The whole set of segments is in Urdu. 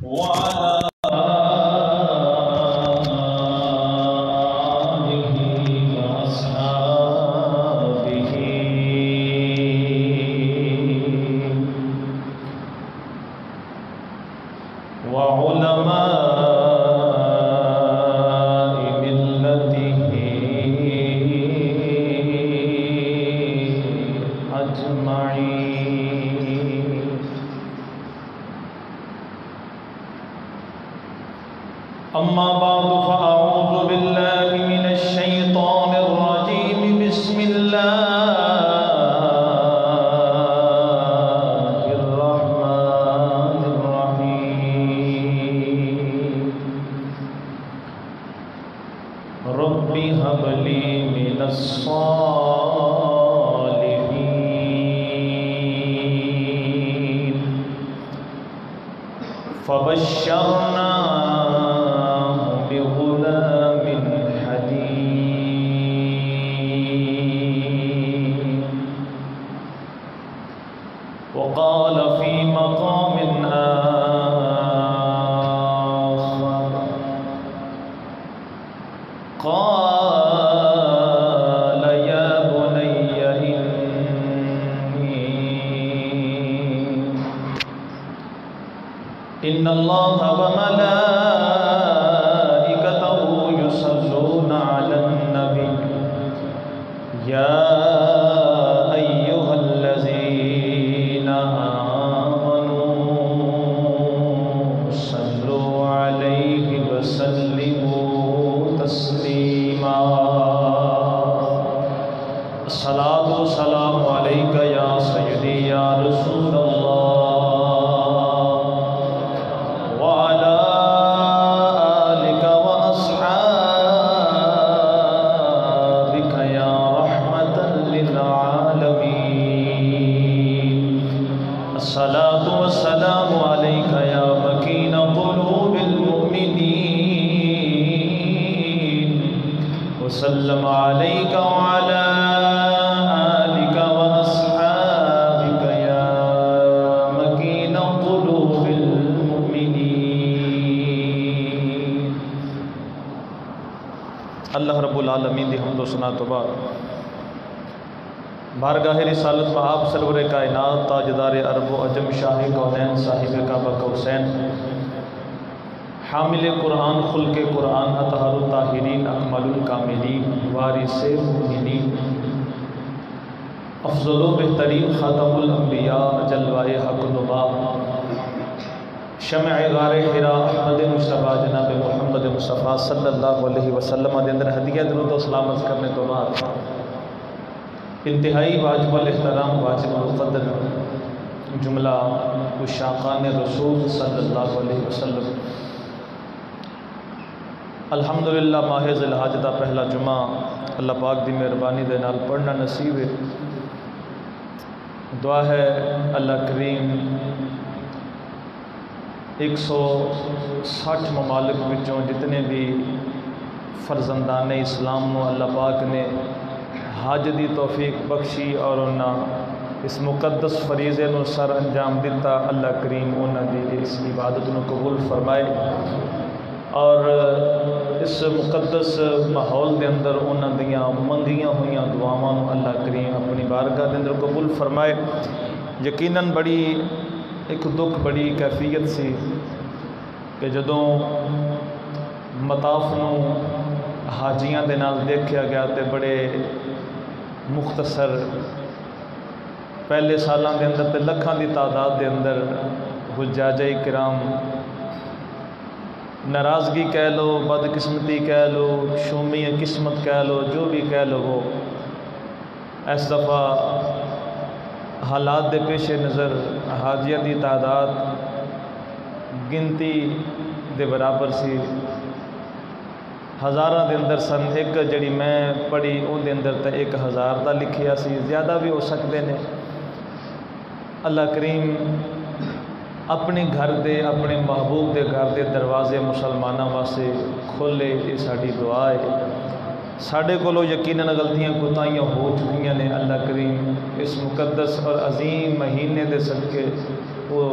وعلى أما بعد فأعوذ بالله من الشيطان الرجيم بسم الله الرحمن الرحيم رب هب لي من الصالحين فبشرنا بغلام حليم وقال في مقام آخر قال يا بني إن الله وملائكته يصلون على النبي يا أيها الذين آمنوا صلوا عليه وسلموا تسليما الصلاة والسلام عليك يا سيدي يا رسول الله الصلاة والسلام عليك يا مكين قلوب المؤمنين وسلم عليك وعلى آلك وأصحابك يا مكين قلوب المؤمنين اللہ رب العالمین دی حمد و ثنا تو بعد بارگاہ رسالت میں آپ سرور کائنات تاجدار عرب و عجم شاہ کونین صاحب کعبہ کوثین حامل قرآن خلق قرآن اطہر الطاہرین اکمل الکاملین وارث المؤمنین افضل و بہترین خاتم الانبیاء جلوہ حق نما شمع غار حراء احمد مصطفیٰ جناب محمد مصطفیٰ صلی اللہ علیہ وسلم دے اندر ہدیہ درود و سلامت کرنے تو بعد انتہائی واجب الاحترام واجب القدر جملہ عشاقان رسول صلی اللہ علیہ وسلم الحمدللہ ماہ ذی الحج دا پہلا جمعہ اللہ پاک دی مہربانی دے نال پڑھنا نصیب ہے دعا ہے اللہ کریم 160 ممالک وچوں جتنے بھی فرزندان اسلام نو اللہ پاک نے حج دی توفیق بخشی اور انہاں اس مقدس فریضے نو سر انجام دیتا اللہ کریم انہاں دی اس عبادت نو قبول فرمائے اور اس مقدس ماحول دے اندر انہاں دیاں منگیاں ہویاں دعاواں نو اللہ کریم اپنی بارگاہ دے اندر قبول فرمائے یقیناً بڑی ایک دکھ بڑی کیفیت سی کہ جدوں مطاف نو حاجیاں دے نال دیکھیا گیا تے بڑے مختصر پہلے سالاں دے اندر تے لکھاں دی تعداد دے اندر حجاجہ کرام ناراضگی کہہ لو بدقسمتی کہہ لو شومی قسمت کہہ لو جو بھی کہہ لو وہ اس دفعہ حالات دے پیش نظر حاجیہ دی تعداد گنتی دے برابر سی ہزاراں دے اندر سن ایک جڑی میں پڑھی اون دے اندر تے 1000 دا لکھیا سی زیادہ بھی ہو سکتے نے اللہ کریم اپنے گھر دے اپنے محبوب دے گھر دے دروازے مسلمانوں واسطے کھولے یہ ساری دعا ہے ساڑھے کو یقیناً غلطیاں کوتاہیاں ہو چکی نے۔ اللہ کریم اس مقدس اور عظیم مہینے دے صدقے وہ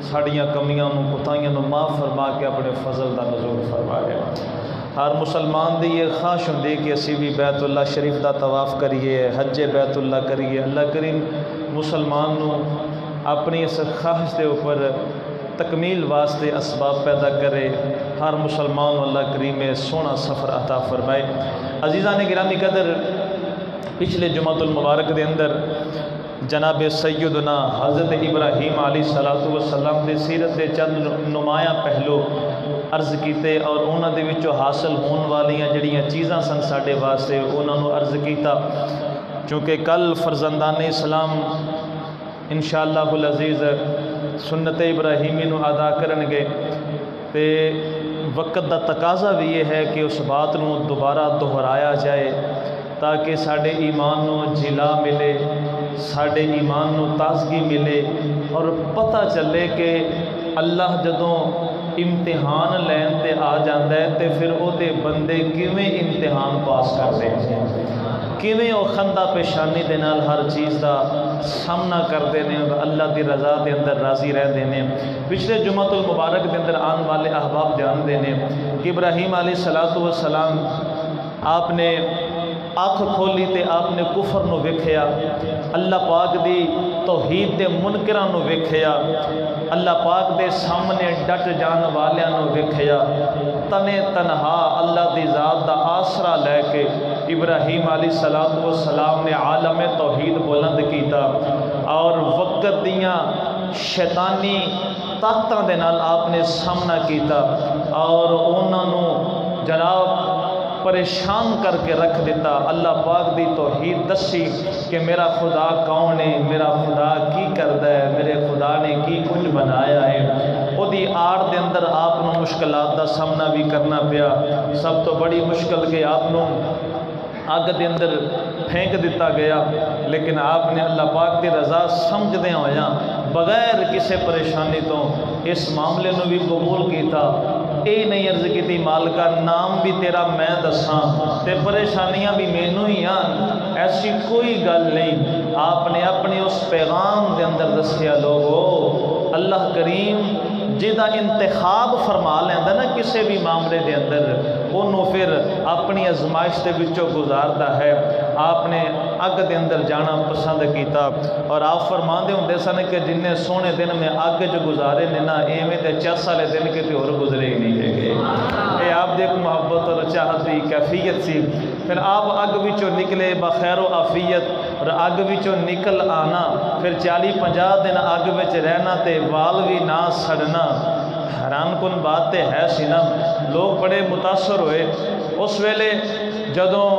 ساڑیاں کمیاں کوتاہیاں معاف فرما کے اپنے فضل دا نزول فرمائے۔ ہر مسلمان دی یہ خواہش ہوندی کہ اسی بھی بیت اللہ شریف دا طواف کریے، حج بیت اللہ کریے۔ اللہ کریم مسلمان نو اپنی اس خواہش دے اوپر تکمیل واسطے اسباب پیدا کرے۔ ہر مسلمان اللہ کریم سونا سفر عطا فرمائے۔ عزیزان گرامی قدر، پچھلے جمعۃ المبارک دے اندر جناب سیدنا حضرت ابراہیم علیہ السلام دے سیرت دے چند نمایاں پہلو عرض کیتے اور انہاں دے وچوں حاصل ہون والیاں جڑیاں چیزاں سن ساڈے واسطے انہاں نو عرض کیتا، چونکہ کل فرزندان اسلام انشاءاللہ العزیز سنت ابراہیمی نو ادا کرن گے تے وقت دا تقاضا بھی یہ ہے کہ اس بات نو دوبارہ دہرایا جائے تاکہ ساڈے ایمان نو جلا ملے، ساڈے ایمان نو تازگی ملے اور پتہ چلے کہ اللہ جدوں امتحان لین تے آ جاندا ہے تے پھر او دے بندے کیویں امتحان پاس کرتے ہیں، کیویں او خندہ پیشانی دے نال ہر چیز دا سامنا کرتے ہیں اور اللہ دی رضا دے اندر راضی رہتے ہیں۔ پچھلے جمعۃ المبارک دے اندر آن والے احباب جانتے ہیں کہ ابراہیم علیہ السلام آپ نے آنکھ کھولی تے آپ نے کفر نو ویکھیا، اللہ پاک دی توحید دے منکراں نو ویکھیا، اللہ پاک دے سامنے ڈٹ جان والیاں نو ویکھیا، تنے تنہا اللہ دی ذات دا آسرا لے کے ابراہیم علیہ السلام نے عالم توحید بلند کیتا اور وقت دیاں شیطانی طاقتاں دے نال آپ نے سامنا کیتا اور انہاں نو جناب پریشان کر کے رکھ دیتا۔ اللہ پاک دی توحید دسی کہ میرا خدا کون ہے، میرا خدا کی کردا ہے، میرے خدا نے کی کچھ بنایا ہے۔ او دی آڑ دے اندر آپ نو مشکلات دا سامنا بھی کرنا پیا۔ سب تو بڑی مشکل کہ آپ نو اگ دے اندر پھینک دیتا گیا، لیکن آپ نے اللہ پاک دی رضا سمجھدے ہویا بغیر کسی پریشانی تو اس معاملے نو بھی قبول کیتا۔ اے نہیں عرض کیتی مالکا نام بھی تیرا میں دساں تے پریشانیاں بھی مینوں ہی آن، ایسی کوئی گل نہیں۔ آپ نے اپنے اس پیغام دے اندر دسیا لوگو اللہ کریم جہاں انتخاب فرما لینا نا کسی بھی معاملے دے اندر انہوں پھر اپنی ازمائش دے وچوں گزارتا ہے۔ آپ نے اگ دے اندر جانا پسند کیتا اور آپ فرماندے ہوندے سن کہ جن سونے دن میں اگ جو گزارے نے نا ایویں تے 4 والے دن کتے اور گزرے ہی نہیں ہے۔ یہ آپ دیکھ محبت اور چاہت دی کیفیت سی۔ پھر آپ اگ وچوں نکلے بخیر و عافیت اور اگ وچوں نکل آنا، پھر 40-50 دن اگ وچ رہنا تے وال بھی نہ سڑنا۔ حیران کن بات تے ہے سی نا، لوگ بڑے متاثر ہوئے اس ویلے جدوں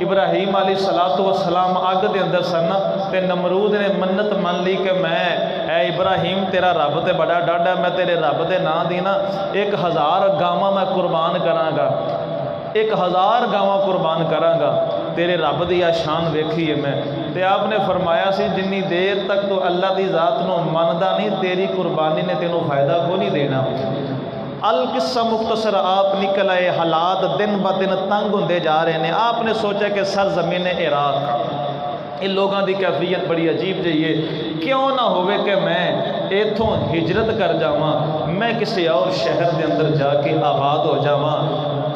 ابراہیم علیہ السلام اگ دے اندر سن تے نمرود نے منت من لی کہ میں اے ابراہیم تیرا رب تے بڑا ڈاڈا، میں تیرے رب دے نا دی نا 1000 گاواں میں قربان کراں گا، 1000 گاواں قربان کراں گا، تیرے رب دی شان ویکھی ہے میں۔ تے آپ نے فرمایا سی جنی دیر تک تو اللہ دی ذات نو مندا نہیں تیری قربانی نے تینوں فائدہ کو نہیں دینا۔ القصہ مختصر آپ نکل آئے، حالات دن با دن تنگ ہوندے جا رہے ہیں۔ آپ نے سوچا کہ سرزمین عراق ان لوگاں دی کیفیت بڑی عجیب جہی ہے، کیوں نہ ہوئے کہ میں ایتھوں ہجرت کر جاواں، میں کسی اور شہر دے اندر جا کے آباد ہو جاواں۔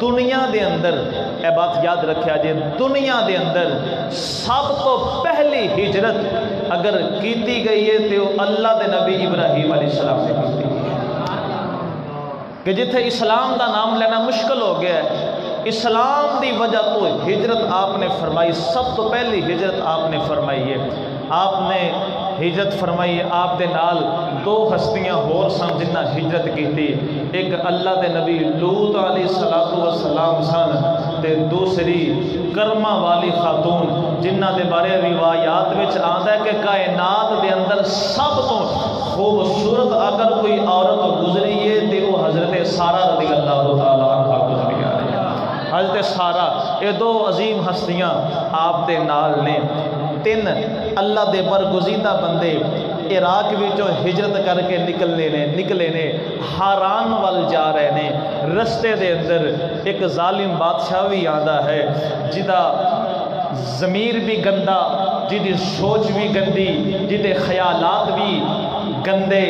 دنیا دے اندر اے بات یاد رکھیا جے، دنیا دے اندر سب تو پہلی ہجرت اگر کیتی گئی ہے تو اللہ دے نبی ابراہیم علیہ السلام نے کیتی کہ جتھے اسلام دا نام لینا مشکل ہو گیا ہے، اسلام دی وجہ تو ہجرت آپ نے فرمائی، سب تو پہلی ہجرت آپ نے فرمائی ہے۔ آپ نے ہجرت فرمائی، آپ دے نال 2 ہستیاں ہور سن جنہ ہجرت کی تھی، ایک اللہ دے نبی لوط علیہ السلام سن تے دوسری کرما والی خاتون جنہ دے بارے روایات وچ آندا ہے کہ کائنات دے اندر سب تو خوبصورت اگر کوئی عورت گزری ہے تے وہ حضرت سارہ رضی اللہ تعالیٰ عنہ گزری ہے۔ حضرت سارہ، یہ 2 عظیم ہستیاں آپ دے نال نے۔ 3 اللہ دے برگزیدہ بندے عراق وچوں ہجرت کر کے نکلے نے حران وال جا رہے نے. رستے دے اندر ایک ظالم بادشاہ بھی آندا ہے جدا ضمیر بھی گندا، جدی سوچ بھی گندی، جدے خیالات بھی گندے،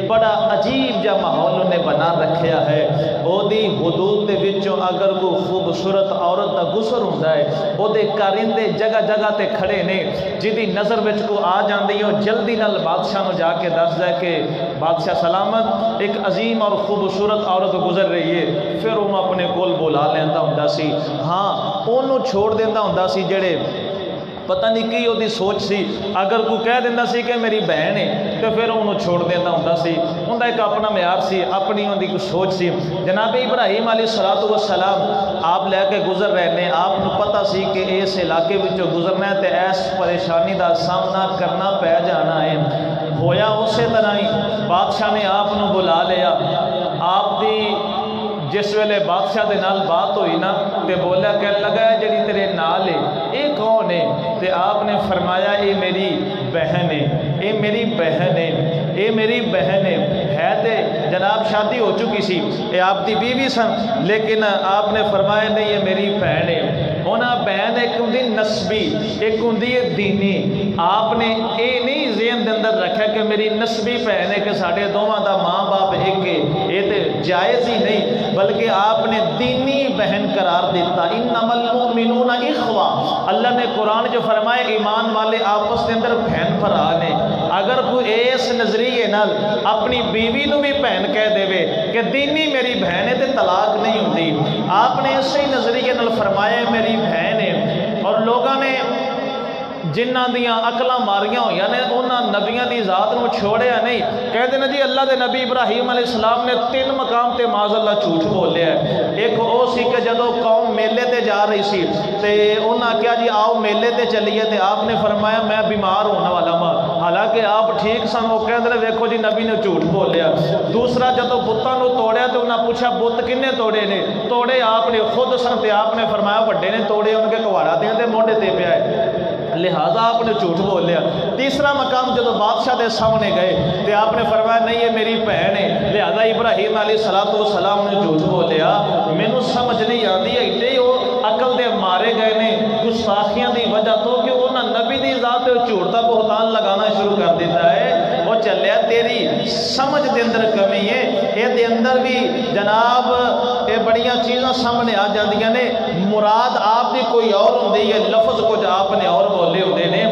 بڑا عجیب جا ماحول انہیں بنا رکھیا ہے. او دی حدود دے وچوں اگر کوئی خوبصورت عورت دا گزر ہوندا ہے او دے کارندے جگہ جگہ تے کھڑے نے، جدی نظر وچ کو آ جاندی ہے جلدی نال بادشاہ نو جا کے دس دے کہ بادشاہ سلامت ایک عظیم اور خوبصورت عورت گزر رہی ہے. پھر وہ اپنے کول بلا لیندا ہوندا سی. ہاں اونوں چھوڑ دیندا ہوندا سی جڑے پتہ نہیں کی وہ سوچ سی. اگر کوئی کہہ دینا سی کہ میری بہن ہے تو پھر انہوں چھوڑ دینا ہوندا سی. ان کا ایک اپنا معیار سی، اپنی ان کی سوچ سی. جناب ابراہیم علیہ السلام آپ لے کے گزر رہے ہیں، آپ کو پتہ سی کہ اس علاقے وچوں گزرنا ہے تو ایس پریشانی کا سامنا کرنا پی جانا ہے. ہویا اسی طرح ہی بادشاہ نے آپ کو بلا لیا. آپ دی جس ویلے بادشاہ دے نال بات ہوئی نا تے بولا کہنے لگا ہے جڑی تیرے نال ہے اے کون ہے؟ تے آپ نے فرمایا اے میری بہن ہے، اے میری بہن ہے، اے میری بہن ہے تے جناب شادی ہو چکی سی، اے آپ دی بیوی سن، لیکن آپ نے فرمایا نہیں یہ میری بہن ہے. ہونا بہن ایک ہوں نسبی ایک ہوں دینی. آپ نے اے نہیں ذہن دے اندر رکھا کہ میری نسبی بہن ہے کہ ساڑھے دونوں دا ماں باپ ایک ہے، یہ تے جائز ہی نہیں، بلکہ آپ نے دینی بہن قرار دیتا. انما المؤمنون اخوہ. اللہ نے قرآن جو فرمائے ایمان والے آپس کے اندر بہن بھرا نے. اگر کوئی اس نظریے نال اپنی بیوی نو بھی بہن کہہ دے کہ دینی میری بہن ہے تے طلاق نہیں ہوتی. آپ نے اسی نظریے نال فرمایا میری بہن ہے. اور لوگوں نے جنہ دیاں عقلاں ماریاں ہوئیاں نے انہاں نبیاں دی ذات نو چھوڑیا نہیں. کہتے ہیں جی اللہ دے نبی ابراہیم علیہ السلام نے 3 مقام تے معاذ اللہ جھوٹ بولیا ہے. ایک او سی کہ جدو قوم میلے تے جا رہی سی تے انہاں کیا جی آؤ میلے تے چلیے تے آپ نے فرمایا میں بیمار ہونے والا ماں، حالانکہ آپ ٹھیک سن. وہ کہتے ہیں ویکھو جی نبی نے جھوٹ بولیا. دوسرا جدو بتاں نو توڑیا تے انہاں پوچھا بت کنے توڑے نے؟ توڑے آپ نے خود سن تے آپ نے فرمایا بڑے نے توڑے ان کے کواڑا دے تے موڈے تے پیا ہے، لہذا آپ نے جھوٹ بول لیا. تیسرا مقام جب بادشاہ دے سامنے گئے تو آپ نے فرمایا نہیں یہ میری بہن ہے، لہذا ابراہیم علیہ السلام نے جھوٹ بول لیا. مینوں سمجھ نہیں آتی ہے وہ عقل دے مارے گئے نے گستاخیاں دی وجہ تو کہ انہاں نبی دی ذات تے جھوٹ دا بہتان لگانا شروع کر دیتا ہے. وہ چلیا تیری سمجھ دے اندر کمی ہے. اے دے اندر بھی جناب اے بڑیاں چیزاں سامنے آ جاندیاں نے. مراد آپ دی کوئی اور ہوندی ہے، لفظ کچھ آپ نے اور بولے ہوندے نے.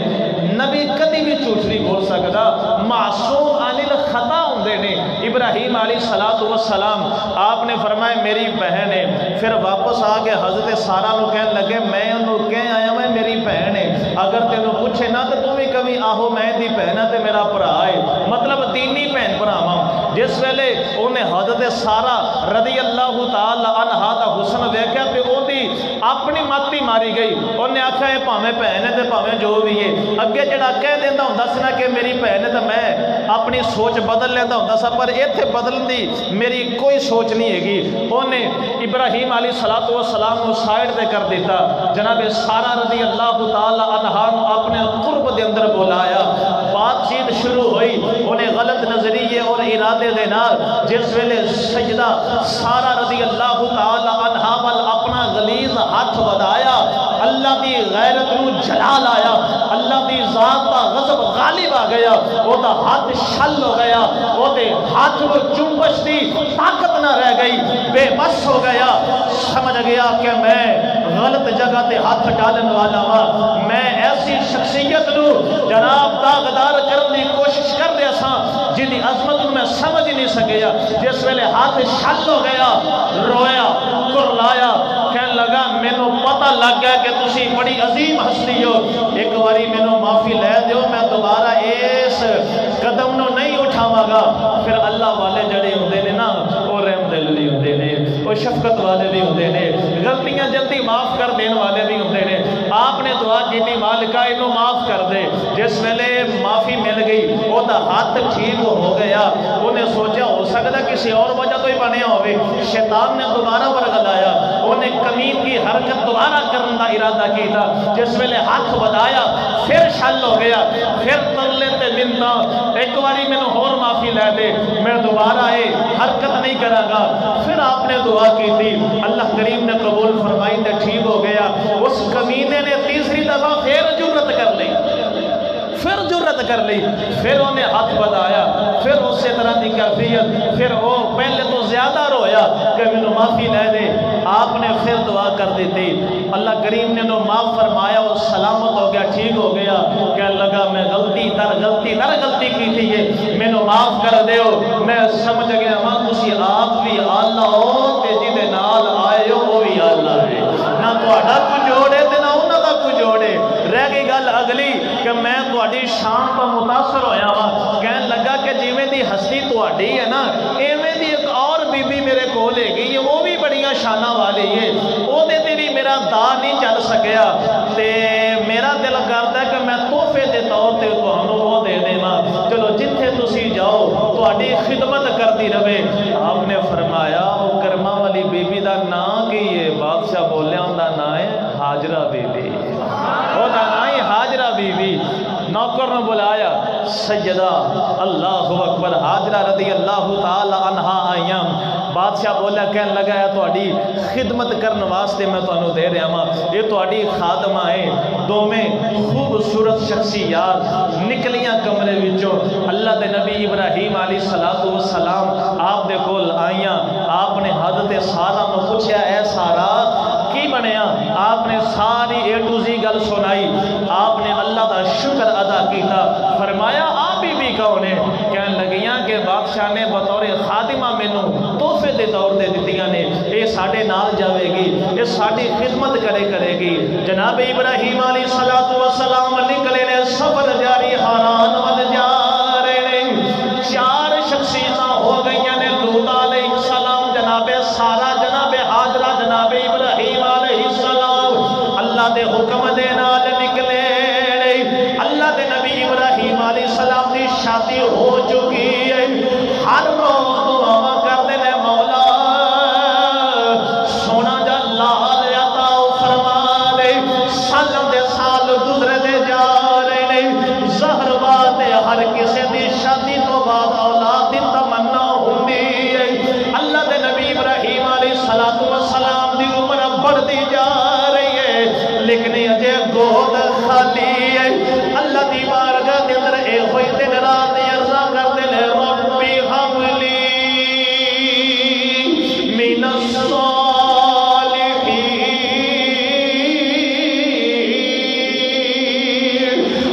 نبی کدی بھی جھوٹ نہیں بول سکتا، معصوم عن الخطا ہوندے نے. ابراہیم علیہ السلام آپ نے فرمایا میری بہن ہے. پھر واپس آ کے حضرت سارا نو کہنے لگے میں انہوں کہہ آیا میں میری بہن ہے. اگر تینوں پوچھے نہ تو تم بھی کبھی آہو میں دی بہن ہے تے میرا بھرا ہے، مطلب دینی بہن بھراواں. جس ویلے انہیں حضرت سارا رضی اللہ تعالی عنہا دا حسن ویکھیا تے او دی اپنی ماتی ماری گئی. انہیں آکھا ہے پاویں بہن ہے تے پاویں جو بھی ہے. اگے جڑا کہہ دیندا ہوندا سی نا کہ میری بہن ہے تے میں اپنی سوچ بدل لیندا ہوندا سا، پر ایتھے بدلن دی میری کوئی سوچ نہیں ہے. انہیں ابراہیم علیہ السلام کو سائڈ تے کر دیتا. جناب سارا رضی اللہ تعالی عنہا نو اپنے قرب دے اندر بلایا. بات چیت شروع ہوئی. انہیں غلط نظریے اور ارادے دے نال جس ویلے سجدہ سارا رضی اللہ تعالی عنہا وال اپنا غلیظ ہاتھ ودایا، اللہ دی غیرت نو جلال آیا، اللہ دی ذات دا غضب غالب آ گیا. وہ دا ہاتھ شل ہو گیا، وہ دے ہاتھ کو جنبش دی طاقت نہ رہ گئی، بے بس ہو گیا. سمجھ گیا کہ میں غلط جگہ تے ہاتھ ڈالن والا ہاں. میں ایسی شخصیت نو جناب داغدار کرنے کی کوشش کر رہا سا جن کی عظمت میں سمجھ نہیں سکیا. جس ویلے ہاتھ شل ہو گیا رویا کرلایا، کہنے لگا مینوں پتہ لگ گیا کہ تسی بڑی عظیم ہستی ہو، ایک باری مینوں معافی لے دیو، میں دوبارہ اس قدم نو نہیں اٹھاواں گا. پھر اللہ والے جڑے ہوندے نے نا وہ رحم دل بھی ہوندے نے، وہ شفقت والے بھی ہوندے نے، غلطیاں جلدی معاف کر دین والے بھی ہوندے نے. آپ نے دعا کی مالکا انہوں معاف کر دے. جس ویلے معافی مل گئی وہ دا ہاتھ ٹھیک ہو گیا. انہیں سوچا ہو سکتا کسی اور وجہ تو ہی بنیا ہوئے. شیطان نے دوبارہ ورگلایا، انہیں کمین کی حرکت دوبارہ کرنے کا ارادہ کی تھا. جس ویلے ہاتھ بدایا پھر شل ہو گیا. پھر ترلے تے منتا اے ایک باری میں اور معافی لے دے میں دوبارہ حرکت نہیں کرا گا۔ پھر آپ نے دعا کی تھی، اللہ کریم نے قبول فرمائی تے ٹھیک ہو گیا۔ اس کمینے نے تیسری دفعہ پھر جرت کر لی، پھر انہیں ہاتھ بڑھایا، پھر اسی طرح کی کیفیت، پھر وہ پہلے تو زیادہ رویا کہ مینوں معافی لے دے۔ آپ نے پھر دعا کر دی تھی، اللہ کریم نے انہوں معاف فرمایا، وہ سلامت ہو گیا، ٹھیک ہو گیا۔ کہنے لگا میں غلطی کی تھی، یہ مینوں معاف کر دیو۔ میں سمجھ گیا ماں تسی آپ بھی اللہ ہو تے جدے نال آئے ہو وہ بھی اللہ ہے، نہ تہاڈا کچھ جوڑے تے نہ انہاں دا کچھ جوڑے۔ رہ گئی گل اگلی کہ میں تہاڈی شان تو متاثر ہویا وا، کہنے لگا کہ جویں دی ہستی تہاڈی ہے نا ایویں دی ایک اور بی بی میرے کول ہے، وہ بھی بڑیاں شاناں والی ہے، او دے تے بھی میرا دا نہیں چل سکیا تے میرا دل کردا ہے کہ میں تحفے دے طور تے تہانوں وہ دے دیواں، چلو جتھے تسی جاؤ تہاڈی خدمت کرتی رہے۔ آپ نے فرمایا او کرما والی بی بی دا نام کی ہے؟ بادشاہ بولیا ان دا نام ہے ہاجرہ بی بی، او دا نام ہے ہاجرہ بی بی۔ نوکر نے بلایا، سیدہ اللہ اکبر ہاجرہ رضی اللہ تعالی عنہا آئیاں۔ بادشاہ بولا کہنے لگا ہے تہاڈی خدمت کرن واسطے میں تانوں دے رہا ہاں، یہ تہاڈی خادمہ ہے۔ دوویں خوبصورت شخصیات نکلیاں کمرے وچوں، اللہ دے نبی ابراہیم علیہ السلام آپ دے کول آئیاں۔ آپ نے حضرت سارہ نو پوچھا، اے سارہ کی بنیا؟ آپ نے ساری اے ٹو زی گل سنائی، آپ نے اللہ دا شکر ادا کیتا۔ فرمایا آپ بھی کون ہے؟ کہنے لگیاں کہ بادشاہ نے بطور خادمہ مینوں تحفے دے طور دے دتیاں نے، اے ساڈے نال جاوے گی، اے ساڈی خدمت کرے گی۔ جناب ابراہیم علیہ السلام نکلے نے، سفر جاری حران ود جا رہے نے، چار شخصیتاں ہو گئیاں نے، لوط علیہ السلام، جناب سارہ، جناب ہاجرہ، جناب ابراہیم علیہ السلام اللہ دے حکم دے نال نکلے۔ اللہ دے نبی ابراہیم علیہ السلام دی شادی ہو چکی ہے، ہر روز دعا کرتے ہیں مولا سونا جا لال عطا فرما دے۔ سالوں دے سال گزرے دے جا رہے نے، زہر بات ہر کسی دی شادی تو بعد اولاد دی تمنا ہوندی ہے۔ اللہ دے نبی ابراہیم علیہ السلام دی عمر بڑھتی جا رہی ہے، لیکن اجے گود خالی ہے۔ اللہ دی بارگاہ دے اندر اے ہوئی دن رات عرض کرتے نے، ربی ہم لی من الصالحین،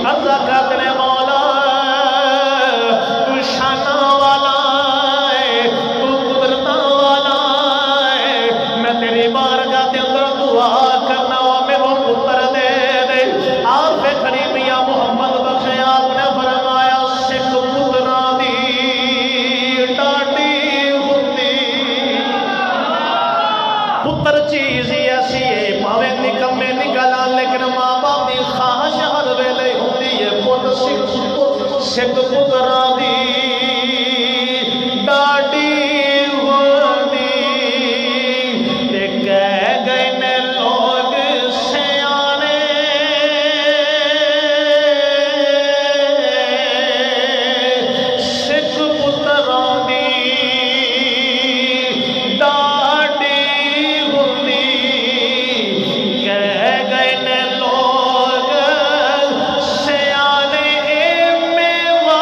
عرض کرتے نے مولا تو شانہ والا ہے، تو قدرتہ والا ہے، میں تیری بارگاہ دے اندر دعا کرنا ہوا میرے پتر دے دے۔ آپ پہ کھڑی میاں محمد بخش آپ نے فرمایا، سکھ پتران دی ڈاڈی ہوندی، پتر چیز ہی ایسی ہے پاوے نکمے نکلا لیکن ماں باپ دی خواہش ہر ویلے ہوندی ہے، پت سکھ پتران دی ڈاڈی ہوندی۔ تے کہہ گئے نے لوگ سیانے، سکھ پتران دی ڈاڈی ہوندی۔ کہہ گئے نے لوگ سیانے، اے میوہ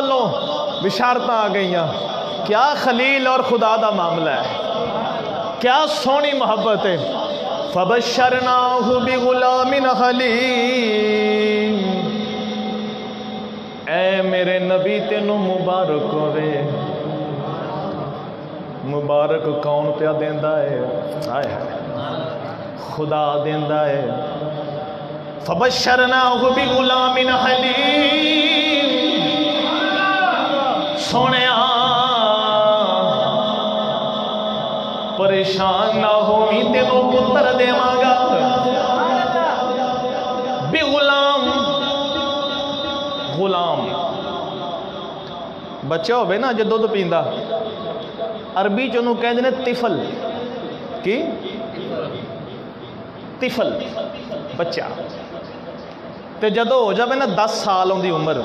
والوں بشارتاں آ گئیاں. کیا خلیل اور خدا دا معاملہ ہے, کیا سونی محبت ہے. فبشرناہ بغلام حلیم. اے میرے نبی تینوں مبارک ہوئے. مبارک کون پیا دیندا ہے؟ آئے خدا دیندا ہے. فبشرناہ بغلام حلیم. سونے پریشان نہ ہوئی تینوں پتر دیواں گا. بغلام غلام بچہ ہوئے نا جو دودھ پیندا, عربی چونوں کہندے نے طفل. کی طفل بچہ. تے جدو ہو جاوے نا 10 سال دی عمر,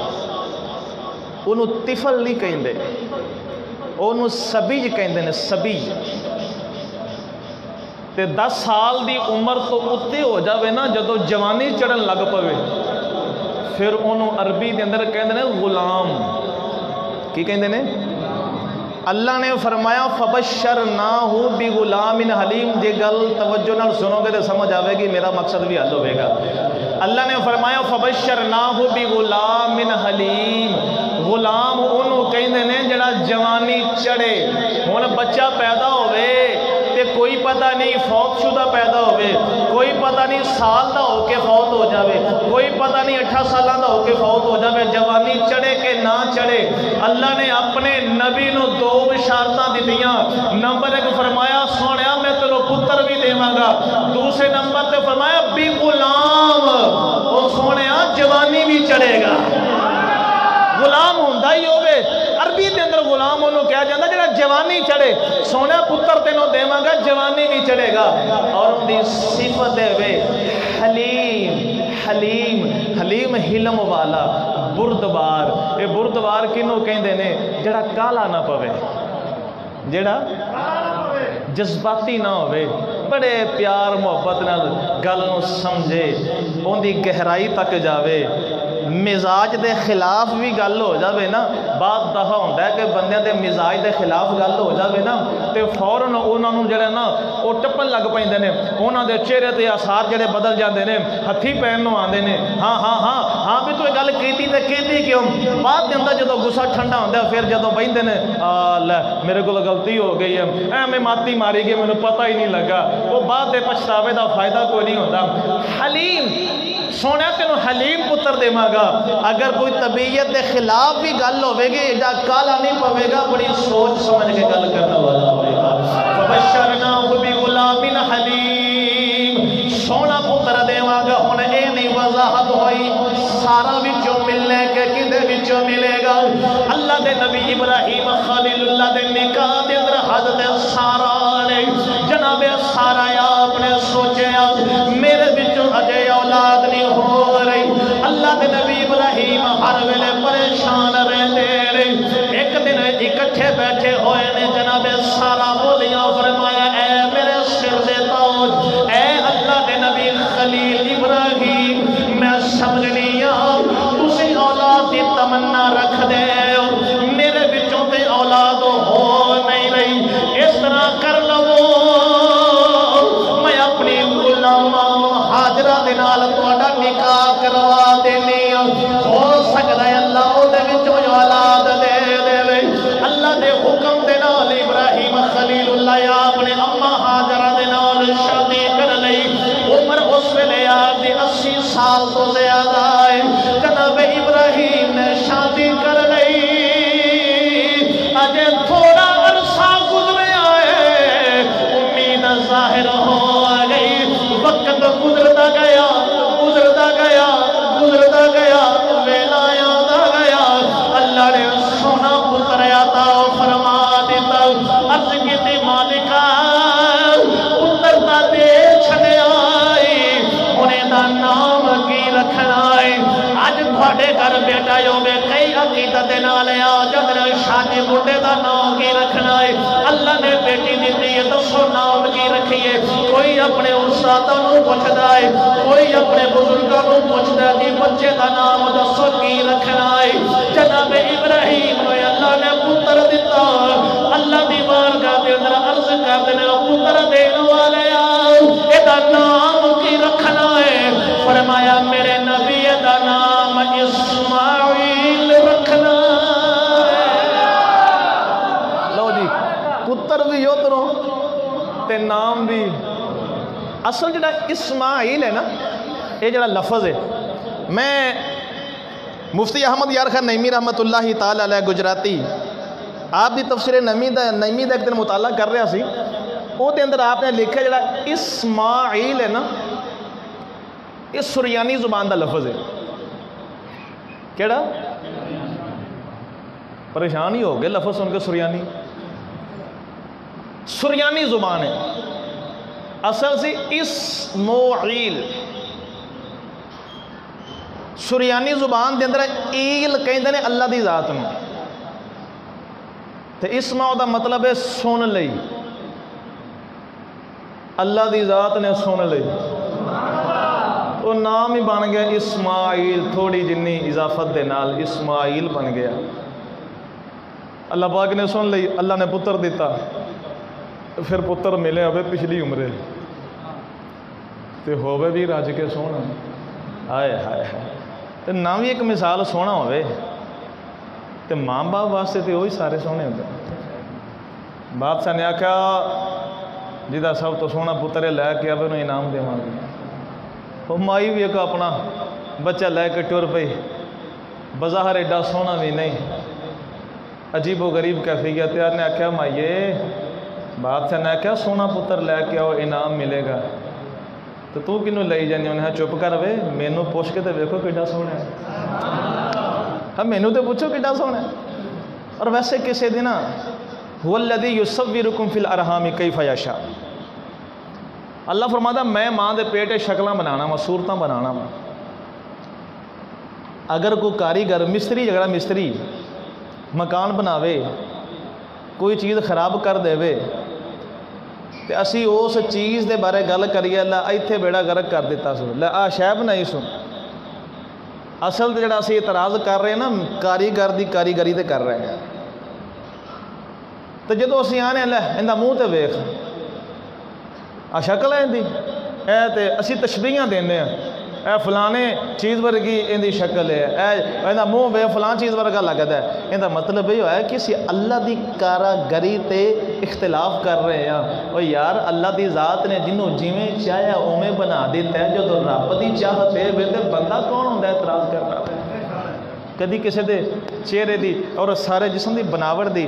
انہوں طفل نہیں کہندے, انہوں سبیج کہندے نے. سبیج تے 10 سال دی عمر تو اتے ہو جاوے نا جدو جوانی چڑھن لگ پوے, پھر انہوں عربی دے اندر کہندے نے غلام. کی کہندے نے؟ اللہ نے فرمایا فبشرناہ بغلام حلیم. جے گل توجہ نال سنو گے تو سمجھ آوے گی میرا مقصد بھی حل ہوئے گا. اللہ نے فرمایا فبشرناہ بغلام حلیم. غلام انہوں کہندے نے جڑا جوانی چڑھے. ہن بچہ پیدا ہوئے تے کوئی پتہ نہیں فوت شدہ پیدا ہوئے, کوئی پتہ نہیں سال دا ہو کے فوت ہو جاوے, کوئی پتہ نہیں 18 سالہ دا ہو کے فوت ہو جاوے. جوانی چڑھے کہ نہ چڑھے, اللہ نے اپنے نبی نو 2 بشارتاں دیتیاں. نمبر 1 فرمایا سونیا میں تینوں پتر بھی دیواں گا. دوسرے نمبر تے فرمایا بھی غلام, او سونیا جوانی بھی چڑھے گا. غلام ہوندا ہی ہوئے. عربی دے اندر غلام انہوں کہا جاندہ جڑا جوانی چڑھے. سونا پتر تینوں دیواں گا, جوانی بھی چڑھے گا. اور ان دی صفت ہے حلیم. حلیم حلیم حلم والا, بردبار. اے بردبار کنوں کہندے نے جڑا کالا نہ پوے, جڑا جذباتی نہ ہوئے, بڑے پیار محبت نہ گل نو سمجھے, ان دی گہرائی تک جاوے. مزاج دے خلاف بھی گل ہو جاوے نا, بعد دفعہ ہوتا ہے کہ بندیاں دے مزاج دے خلاف گل ہو جاوے نا تے فوراً انہوں نے جڑے نا وہ ٹپن لگ پیندے نے. انہوں دے چہرے تے آثار جڑے بدل جاندے نے, ہتھی پین نو آندے نے. ہاں ہاں ہاں ہاں بھی تو یہ گل کیتی تے کیتی کیوں. بعد دے اندر جدو غصہ ٹھنڈا ہوتا ہے پھر جدو بہندے نے لے میرے کو غلطی ہو گئی ہے, میں ماتی ماری گئی, مجھے پتہ ہی نہیں لگا. وہ بعد دے پچھتاوے دا فائدہ کوئی نہیں ہوتا. حلیم سونے تینوں حلیم پتر دیواں گا. اگر کوئی طبیعت دے خلاف بھی گل ہوئے گی, ایڈا کالا نہیں پوے گا, بڑی سوچ سمجھ کے گل کرنا والا ہوئے گا. فبشرناہ بغلام حلیم. سونا پتر دیواں گا. ہن اے نہیں وضاحت ہوئی سارا وچوں ملنے کے کدے وچوں ملے گا. اللہ دے نبی ابراہیم خلیل اللہ دے نکاح دے اندر حضرت سارا نے جناب سارا آپ نے سوچیا میرے وچوں اجے اولاد نہیں ہو رہی. اللہ دے نبی ابراہیم ہر ویلے پریشان رہتے رہے. ایک دن اکٹھے بیٹھے ہوئے نے, جناب سارا بولیاں فرمایا اے میرے سر دے تاج, اے اللہ دے نبی خلیل ابراہیم, میں سمجھنی تسی اولاد دی تمنا رکھ دے ہو, میرے بچوں تے اولاد ہو نہیں رہی. اس طرح کر لو میں اپنی غلامہ حاجرہ دے نال تہاڈا نکاح کروا دینی. ہو سکدا ہے اللہ او دے وچوں اولاد دے دے. اللہ دے حکم دے نال ابراہیم خلیل کوئی اپنے استادوں کو پوچھتا ہے، کوئی اپنے بزرگوں کو پوچھتا ہے کہ بچے کا نام دسو کی رکھنا ہے۔ جناب ابراہیم نے اللہ نے پتر دیتا، اللہ دی بارگاہ دے اندر عرض کرتے ہیں پتر دین والے ادا نام کی رکھنا ہے؟ فرمایا میرے نبی دا نام اسماعیل رکھنا ہے۔ لو جی پتر بھی یوترو تے نام بھی اصل جڑا اسماعیل ہے نا، یہ جڑا لفظ ہے، میں مفتی احمد یار خان نعیمی رحمت اللہ تعالی علیہ گجراتی آپ دی تفسیر نعیمی دا ایک دن مطالعہ کر رہا سی، وہ دے اندر آپ نے لکھا جڑا اسماعیل ہے نا، یہ سریانی زبان دا لفظ ہے۔ کیڑا؟ پریشان ہی ہو گئے لفظ سن کے، سریانی زبان ہے۔ اصل سے اسماعیل سریانی زبان دے اندر ایل کہندے نے اللہ دی ذات میں، تے اسماء دا مطلب ہے سن لئی، اللہ دی ذات نے سن لئی، وہ نام ہی بن گیا اسماعیل، تھوڑی جنی اضافت دے نال اسماعیل بن گیا۔ اللہ پاک نے سن لئی، اللہ نے پتر دیتا، پھر پتر ملے ہوئے پچھلی عمرے تے ہوئے بھی رج کے سونا، آئے ہائے ہائے، تے نہ بھی ایک مثال سونا ہوئے تے ماں باپ واسطے تے وہی سارے سونے ہوتے۔ بادشاہ نے آکھا جدہ سب تو سونا پترے لے کے اب انہوں انعام دے مانگے، وہ مائی بھی ایک اپنا بچہ لے کے ٹور پئی، بظاہر ایڈا سونا بھی نہیں، عجیب و غریب کیفیت ہے۔ نے آکھا مائیے، بادشاہ نے آکھا سونا پتر لے کے آؤ انعام ملے گا، تو کنوں لئی جانی؟ انہیں چپ کر وے، مینوں پوچھ کے تے دیکھو کیڈا سونا ہے، ہاں مینوں تے پوچھو کیڈا سونا ہے۔ اور ویسے کسی دن هو الذی یصورکم فی الارحام کیف یشاء، اللہ فرماتا میں ماں دے پیٹے شکلاں بنانا وا، صورتاں بنانا وا۔ اگر کوئی کاریگر مستری جگڑا مستری مکان بناوے، کوئی چیز خراب کر دے وے تے اسی اس چیز دے بارے گل کریے لے ایتھے بیڑا غرق کر دیتا سو، لے آ شے بنائی سو، اصل تے جڑا اسی اعتراض کر رہے ہیں نا کاریگر دی کاریگری تے کر رہے ہیں۔ تو جدو اسی آنے لے اندہ منہ تے ویکھ، آ شکل ہے اندی، اے تے اسی تشبیہاں دینے ہیں، اے فلانے چیز ورگی اندی شکل ہے، اے اندہ منہ بے فلان چیز ورگا لگتا ہے۔ اندہ مطلب یہ ہے کہ اسی اللہ دی کاراگری تے اختلاف کر رہے ہیں۔ اور یار اللہ دی ذات نے جنہوں جیویں چاہیا اومیں بنا دیتا ہے، جو تو رب دی چاہتے ہوئے تے بندہ کون ہوتا ہے اعتراض کرنا؟ کدی کسی دے چہرے دی اور سارے جسم دی بناوٹ دی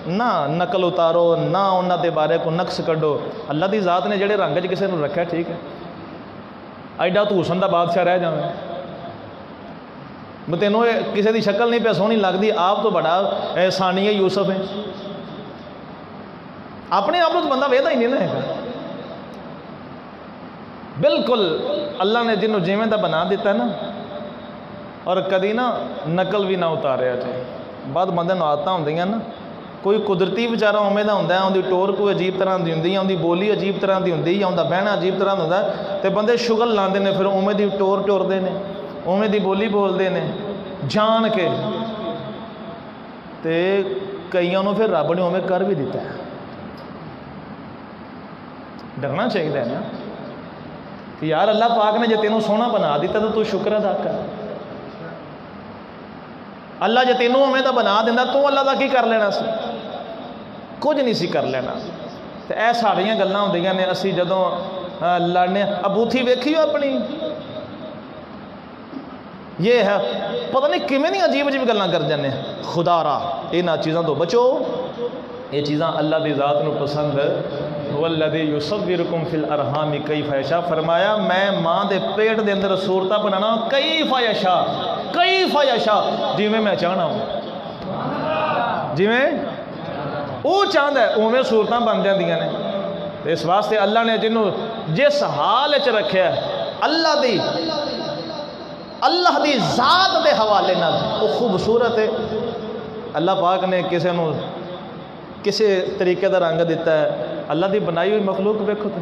نہ نقل اتارو، نہ انہاں دے بارے کو نقص کڈو۔ اللہ دی ذات نے جڑے رنگ کسی نے رکھا ٹھیک ہے، ایڈا تو حسن دا بادشاہ رہ جاویں، تینوں کسی دی شکل نہیں پہ سونی لگتی، آپ تو بڑا ثانی یوسف ہے، اپنے آپ تو بندہ ویدا ہی نہیں ہے۔ بالکل اللہ نے جنہوں جیویں دا بنا دیتا ہے نا، اور کدی نا نقل بھی نہ اتاریا جائے۔ بعد بندے نو عادتاں ہوندیاں نا، کوئی قدرتی بیچارہ اومے دا ہوندا ہے، اون دی ٹور کوئی عجیب طرح دی ہوندی ہے، اون دی بولی عجیب طرح دی ہوندی ہے، اون دا بہنا عجیب طرح دا ہوندا ہے، تے بندے شغل لاندے نے، پھر اومے دی ٹور ٹوردے نے، اومے دی بولی بولدے نے جان کے، تے کئیاں نوں پھر رب نے اومے کر بھی دیتا ہے۔ ڈرنا چاہیے نا کہ یار اللہ پاک نے جے تینوں سونا بنا دیتا تو شکر ادا کر۔ اللہ جے تینوں اومے دا بنا دینا تو اللہ دا کی کر لینا سی؟ کچھ نہیں سی کر لینا۔ تو اے ساڑیاں گلاں ہوندیاں نے، اسی جدوں لڑنے ابوتھی ویکھی ہو اپنی، یہ ہے پتہ نہیں کیویں نہیں عجیب عجیب گلاں کر جانے۔ خدا را انہاں چیزاں تو بچو، یہ چیزاں اللہ دی ذات نو پسند۔ والذی یصورکم فی الارحام کیف یشاء، فرمایا میں ماں دے پیٹ دے اندر صورتاں بنانا کیف یشاء، کیف یشاء، جویں میں چاہنا ہوں، جویں وہ چاہتا ہے اویں صورتاں بن جاندیاں نے۔ اس واسطے اللہ نے جنوں جس حال وچ رکھیا ہے اللہ دی ذات دے حوالے نال وہ خوبصورت ہے۔ اللہ پاک نے کسی نو کسی طریقے دا رنگ دیتا ہے، اللہ دی بنائی ہوئی مخلوق ویکھو تو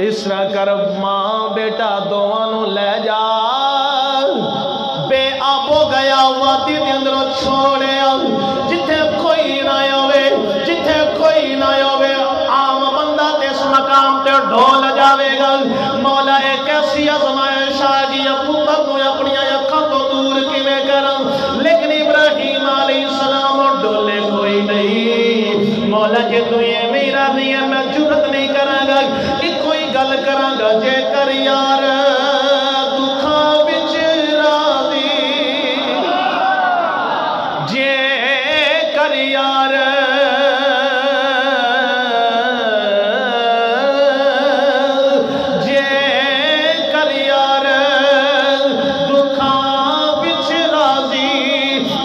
اس طرح کر ماں بیٹا دونوں لے جا بے آبو گیا وادی دے اندروں چھوڑیا جتھے کوئی نہ ہوئے جتھے کوئی نہ ہوئے عام بندہ تے اس مقام تے ڈھول جاوے گا مولا ایک ایسی آزمائش آ گئی پتر کو اپنی اکھاں تو دور کیویں کراں لیکن ابراہیم علیہ السلام ڈولے کوئی نہیں مولا جے تو یہ میرا نہیں ہے میں جرت نہیں کراں گا کہ کوئی گل کراں گا جے کر یار دکھاں وچ راضی جے کر یار جے کر یار دکھاں وچ راضی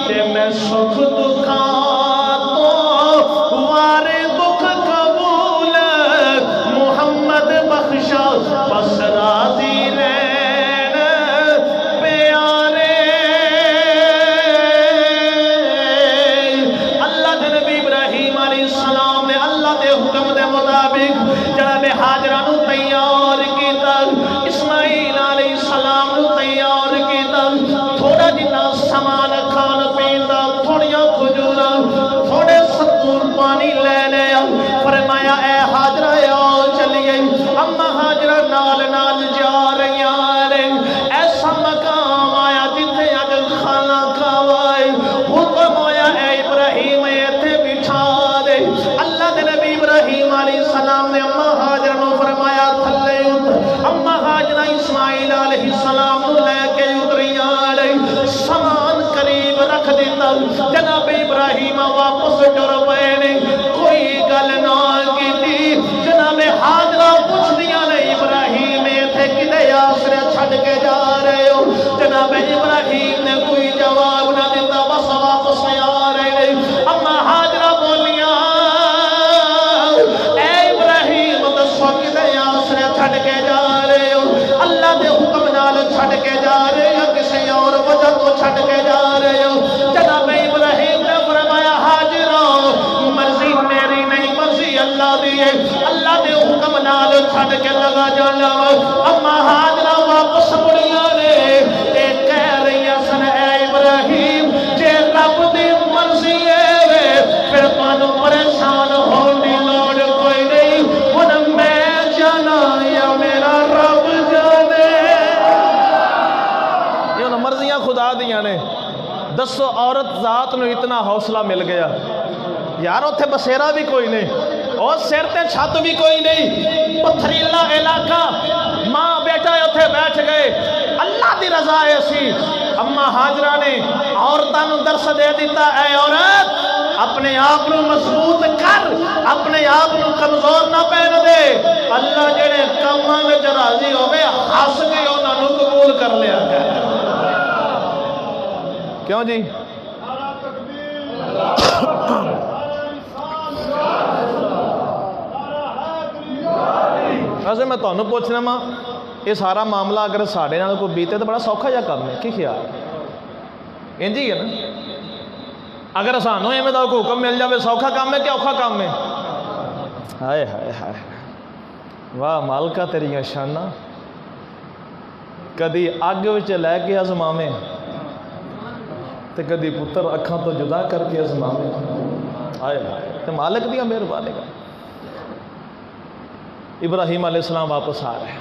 تے میں سکھ دکھاں بس راضی رہن پیارے اللہ دے نبی ابراہیم علیہ السلام نے اللہ دے حکم دے مطابق جناب حاجرہ نو تیار کیتا اسماعیل علیہ السلام نو تیار کیتا تھوڑا جنا سامان کھان پیندا تھوڑیاں کھجوراں تھوڑے ستور پانی لے لیا فرمایا اے حاجرہ چلیے اما حاجرہ نال نال جا رہی آرے ایسا مقام آیا جتھے اگر کھانا کھوائے حکم آیا اے ابراہیم ایتھے بٹھا دے اللہ دے نبی ابراہیم علیہ السلام نے اما حاجرہ نو فرمایا تھلے اتر اما حاجرہ اسماعیل علیہ السلام نو لے کے اتری آرے سامان قریب رکھ دیتا جناب ابراہیم واپس ٹر پے کوئی گل نہ کی تھی جناب حاجرہ پوچھ دیا نہیں ابراہیم تھے کدے آسرے چھڑ کے جا رہے ہو جناب ابراہیم نے کوئی جواب نہ دیتا بس واپس آ رہے اما حاجرہ بولیاں اے ابراہیم دسو کدے آسرے چھڑ کے جا رہے ہو اللہ دے حکم نال چھڑ کے جا رہے ہو کسی اور وجہ تو چھڑ کے جا رہے ہو جناب ابراہیم نے فرمایا حاجرہ مرضی میری نہیں مرضی اللہ دیئے اللہ دے حکم نال چھڑ کے لگا جانا اما حاجرہ واپس مڑیاں نے ایک کہہ رہی ہے سن اے ابراہیم جے رب دی مرضی ہے پھر پانو پریشان ہونے لوڑ کوئی نہیں ان میں جانا یا میرا رب جانے یہ ان مرضیاں خدا دیا نے دسو عورت ذات نو اتنا حوصلہ مل گیا یار اتھے بسیرا بھی کوئی نہیں اور سیر تے چھت بھی کوئی نہیں پتھریلا علاقہ ماں بیٹا اتھے بیٹھ گئے اللہ دی رضا ایسی اما حاجرہ نے عورتاں نو درس دے دیتا اے عورت اپنے آپ نو مضبوط کر اپنے آپ نو کمزور نہ پہن دے اللہ جڑے کاماں وچ راضی ہوے ہس کے انہاں نو قبول کر لیا کر کیوں جی ویسے میں تمہیں پوچھنا وا یہ سارا معاملہ اگر ساڑھے نال کوئی بیتے تو بڑا سوکھا جا کام ہے کی خیال انجی ہے نا اگر سانو ایویں دا کوئی حکم مل جائے سوکھا کام ہے کہ اوکھا کام ہے ہائے ہائے ہائے واہ مالکا تیریاں شاناں کدی اگ وچ لے کے آزماویں تے کدی پتر اکھاں تو جدا کر کے آزماویں ہائے ہائے تے مالک دیاں مہربانی کا ابراہیم علیہ السلام واپس آ رہے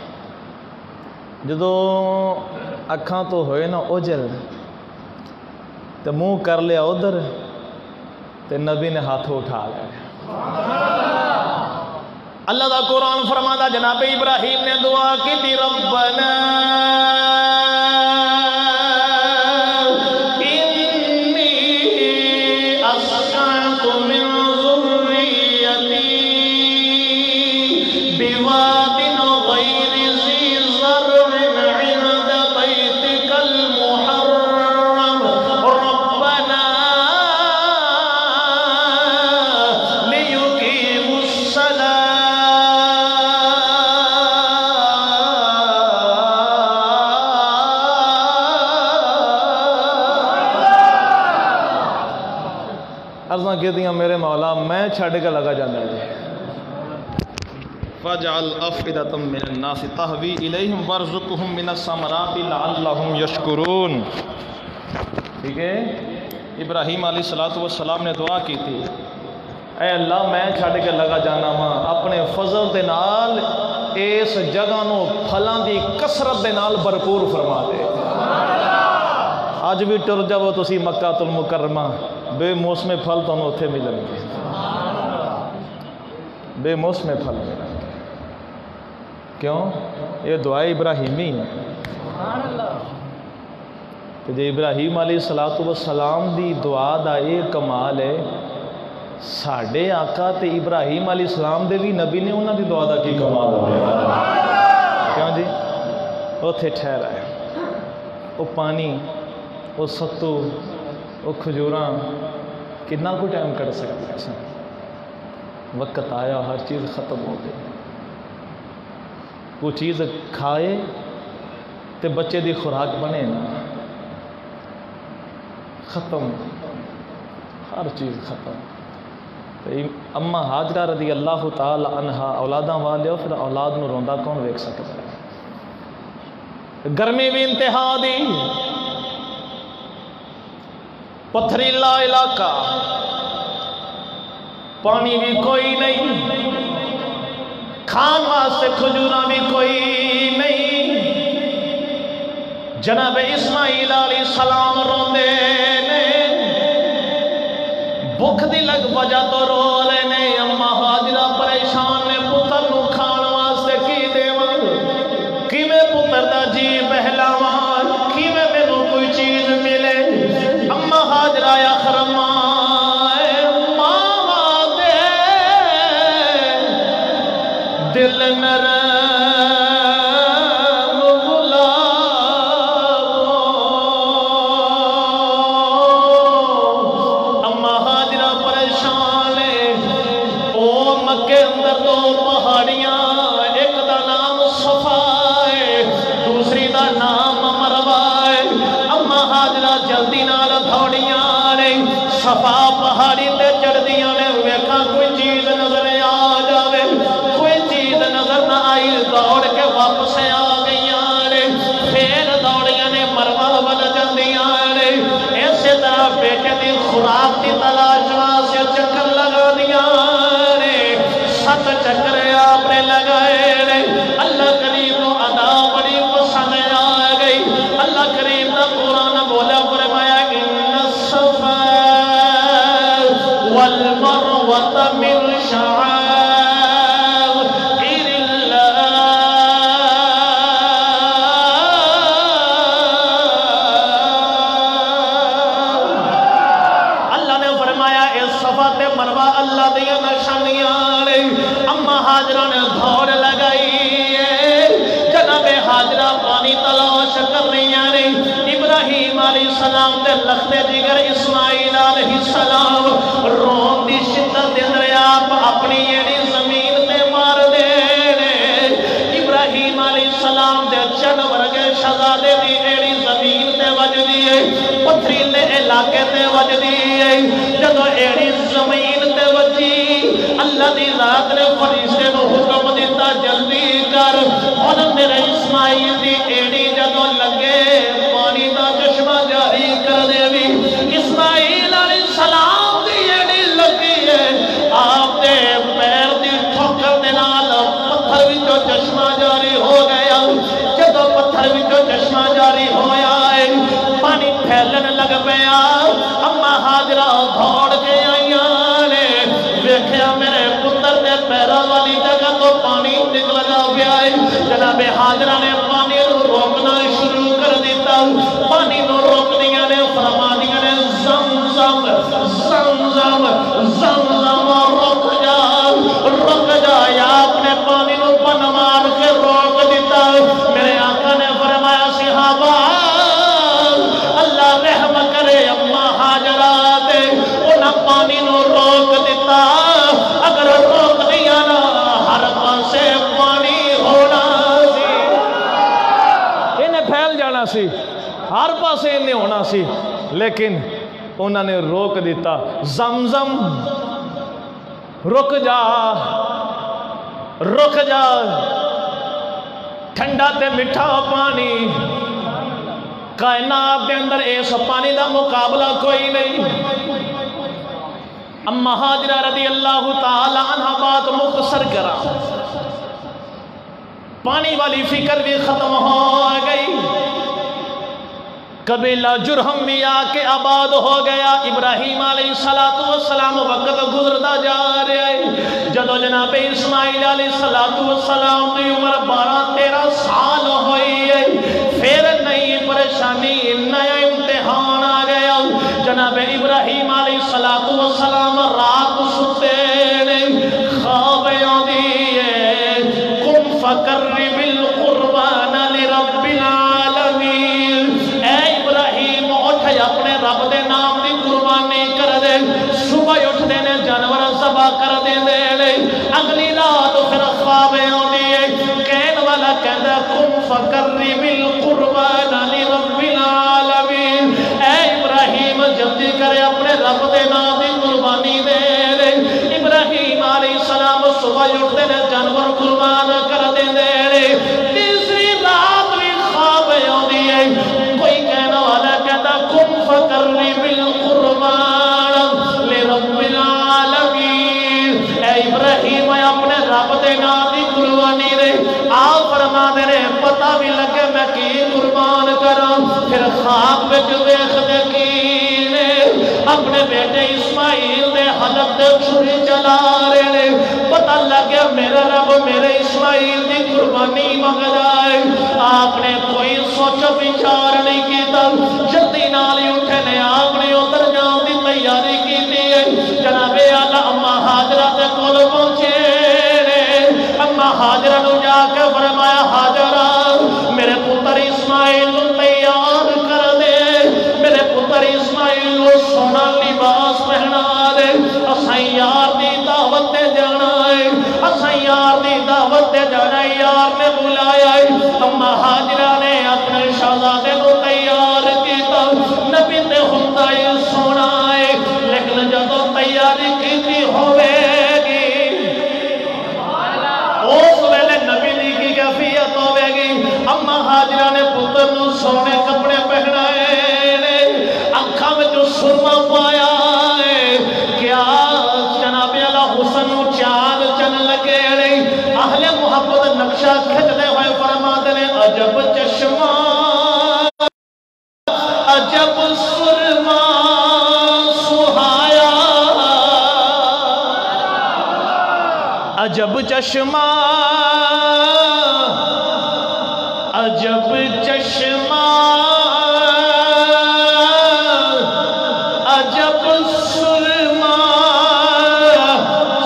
جدو اکھاں تو ہوئے نا اوجل تے منہ کر لیا ادھر تے نبی نے ہاتھوں اٹھا لیا اللہ دا قرآن فرماتا جناب ابراہیم نے دعا کی تھی ربنا عرضاں کہتیاں میرے مولا میں چھڑ کے لگا جانا جی فاجعل افئدۃ من الناس تهوی الیہم وارزقہم من الثمرات لعلہم یشکرون. ٹھیک ہے. ابراہیم علیہ السلام نے دعا کی تھی، اے اللہ میں چھڑ کے لگا جانا وا اپنے فضل دے نال اس جگہ نو پھلاں دی کثرت دے نال بھرپور فرما دے. اج بھی ٹر جاؤ تسی مکہ المکرمہ، بے موسم پھل تمہیں اتنے ملن گے، بے موسم پھل ملن گے. کیوں؟ یہ دعا ابراہیمی ہے. جی ابراہیم علیہ السلام دی دعا دا یہ کمال ہے، ساڈے آقا تے ابراہیم علیہ السلام دے بھی نبی نے انہاں دی دعا دا کی کمال ہے. کیوں جی؟ اتنے ٹھہرا ہے وہ پانی، وہ ستو، وہ کھجوراں، کتنا کو ٹائم کٹ سکتے ہیں. وقت آیا ہر چیز ختم ہو گئی. وہ چیز کھائے تے بچے دی خوراک بنے نا، ختم، ہر چیز ختم. اما ہاجرہ رضی اللہ تعالی عنہا اولاداں والے ہو، پھر اولاد نو روندا کون ویکھ سکتا ہے. گرمی بھی انتہا دی، پتھریلا علاقہ، پانی بھی کوئی نہیں، کھان واسطے کھجوراں بھی کوئی نہیں. جناب اسماعیل علیہ السلام روندے نے، بھوک دی لگ وجہ تو رو رہے نے. اما ہاجرہ پریشان نے، پتر نو کھان واسطے کی دیواں، کیویں پتر دا جی بہلاواں، کیویں مینوں کوئی چیز ملے. اما ہاجرہ یا خرما دل نرم گلاب، اما ہاجرہ پریشان ہے. او مکے اندر دو پہاڑیاں، ایک دا نام صفا ہے، دوسری دا نام مروہ ہے. اما ہاجرہ جلدی نال دوڑیاں نے، صفا پہاڑی تے چڑھدیاں نے، ویکھاں کوئی چیز نظر آ جاوے، نظر نہ آئی، دوڑ کے واپس آ گئیاں نے. پھر دوڑیاں نے مروہ ول جاندیاں نے. اسی طرح بیٹے دی خوراک دی تلاش واسطے چکر لگا دیاں نے. 7 چکر آپ نے لگائے نے. اللہ کریم کو ادا بڑی پسند آ گئی. اللہ کریم دا قرآن بولا فرمایا ان الصفا والمروہ من شعائر مروا اللہ دیا نشانیاں نے. اما ہاجرہ نے دوڑ لگائی ہے. جناب ہاجرہ پانی تلاش کر رہی نے. ابراہیم علیہ السلام دے لختے جگر اسماعیل علیہ السلام رون دی شدت دے اندر آپ اپنی ایڑی زمین تے مار دے نے. ابراہیم علیہ السلام دے چن ورگے شہزادے دی ایڑی زمین تے وجدی ہے، پتھریلے علاقے تے وجدی ہے. جدو ایڑی زمین تے وجی، اللہ دی ذات نے فرشتے کو حکم دیتا جلدی کر، اور میرے اسماعیل دی ایڑی جدو لگے پانی دا چشمہ جاری کر دے بھی. اسماعیل علیہ السلام دی ایڑی لگی ہے، آپ دے پیر دی ٹھوکر دے نال پتھر وچوں چشمہ جاری ہو گیا. جدو پتھر وچوں چشمہ جاری ہویا ہے، پانی پھیلن لگ پیا. اما ہاجرہ دوڑ کے آئیاں نے، ویکھیا میرے پتر دے پیراں والی جگہ تو پانی نکل گیا ہے. جناب ہاجرہ نے پانی نو روکنا شروع کر دیتا. پانی نو روک دیا نے، فرما دیا نے زمزم زمزم زمزم رک جا رک جا. آپ نے پانی نو پن مار کے روک دیتا. میرے آقا نے فرمایا صحابہ اللہ رحم کرے اما ہاجرہ دے، انہاں پانی نو روک دیتا. اگر روک دیا نا ہر پاسے پانی ہونا سی، انہیں پھیل جانا سی، ہر پاسے انہیں ہونا سی، لیکن انہوں نے روک دیتا. زمزم رک جا. رک جا ٹھنڈا تے میٹھا پانی کائنات دے اندر اس پانی دا مقابلہ کوئی نہیں اما ہاجرہ رضی اللہ تعالی عنہ بات مختصر کرا پانی والی فکر بھی ختم ہو گئی قبیلہ جرہم بھی آ کے آباد ہو گیا ابراہیم علیہ السلام وقت گزرتا جا رہا ہے جدو جناب اسماعیل علیہ السلام کی عمر 12-13 سال ہوئی ہے پھر نئی پریشانی نیا امتحان آ گیا جناب ابراہیم علیہ السلام رات ستے خواب آدھی ہے قم فقرب القربان لرب العالمین اے ابراہیم اٹھ اپنے رب دے نام دی قربانی کر دے صبح اٹھ دینے جانور ذبح کر دے اگلی رات پھر خواب آدھی ہے کہن والا کہندا قم فقرب القربان لرب العالمین اے ابراہیم جلدی کرے اپنے رب دے نام دی قربانی دے ابراہیم علیہ السلام صبح اٹھ دینے جانور قربان کر دے تیسری رات بھی خواب آدھی ہے کوئی کہنا والا کہتا قم فقرب القربان لرب العالمین اے ابراہیم اپنے رب دے نام دی قربانی دے آپ فرما دے رہے پتہ بھی لگے میں کی قربان کروں پھر خواب میں جو دیکھ دیکھینے اپنے بیٹے اسماعیل دے حلق دے چھری چلا رہے پتہ لگے میرا رب میرے اسماعیل دی قربانی مانگدا ہے آپ نے کوئی سوچ وچار نہیں کیتا جلدی نال ہی اٹھے نے آپ نے ادھر جاؤں دی تیاری کیتی ہے جناب اعلی اما ہاجرہ دے کول پہنچے اما ہاجرہ نو جا کے فرمایا ہاجرہ میرے پتر اسماعیل نو تیار کر دے میرے پتر اسماعیل نو سونا لباس پہنا دے اساں یار دی دعوت تے جانا ہے اساں یار دی دعوت تے جانا ہے یار نے بلایا ہے اما ہاجرہ نے اپنے شہزادے کو تیار کیتا نبی تے ہوندا ہے سونا ہے لیکن جدوں تیاری کیتی ہوے گی اس ویلے نبی دی کی کیفیت ہوے گی اما ہاجرہ نے پتر نو سونے کپڑے پہنائے نے اکھاں وچ سرما پایا ہے کیا جناب اعلی حسن نو چاند چن لگے نہیں اہل محبت نقشہ کھچدے ہوئے فرماتے نے عجب چشمہ عجب سرما سہایا عجب چشمہ عجب چشمہ عجب سرما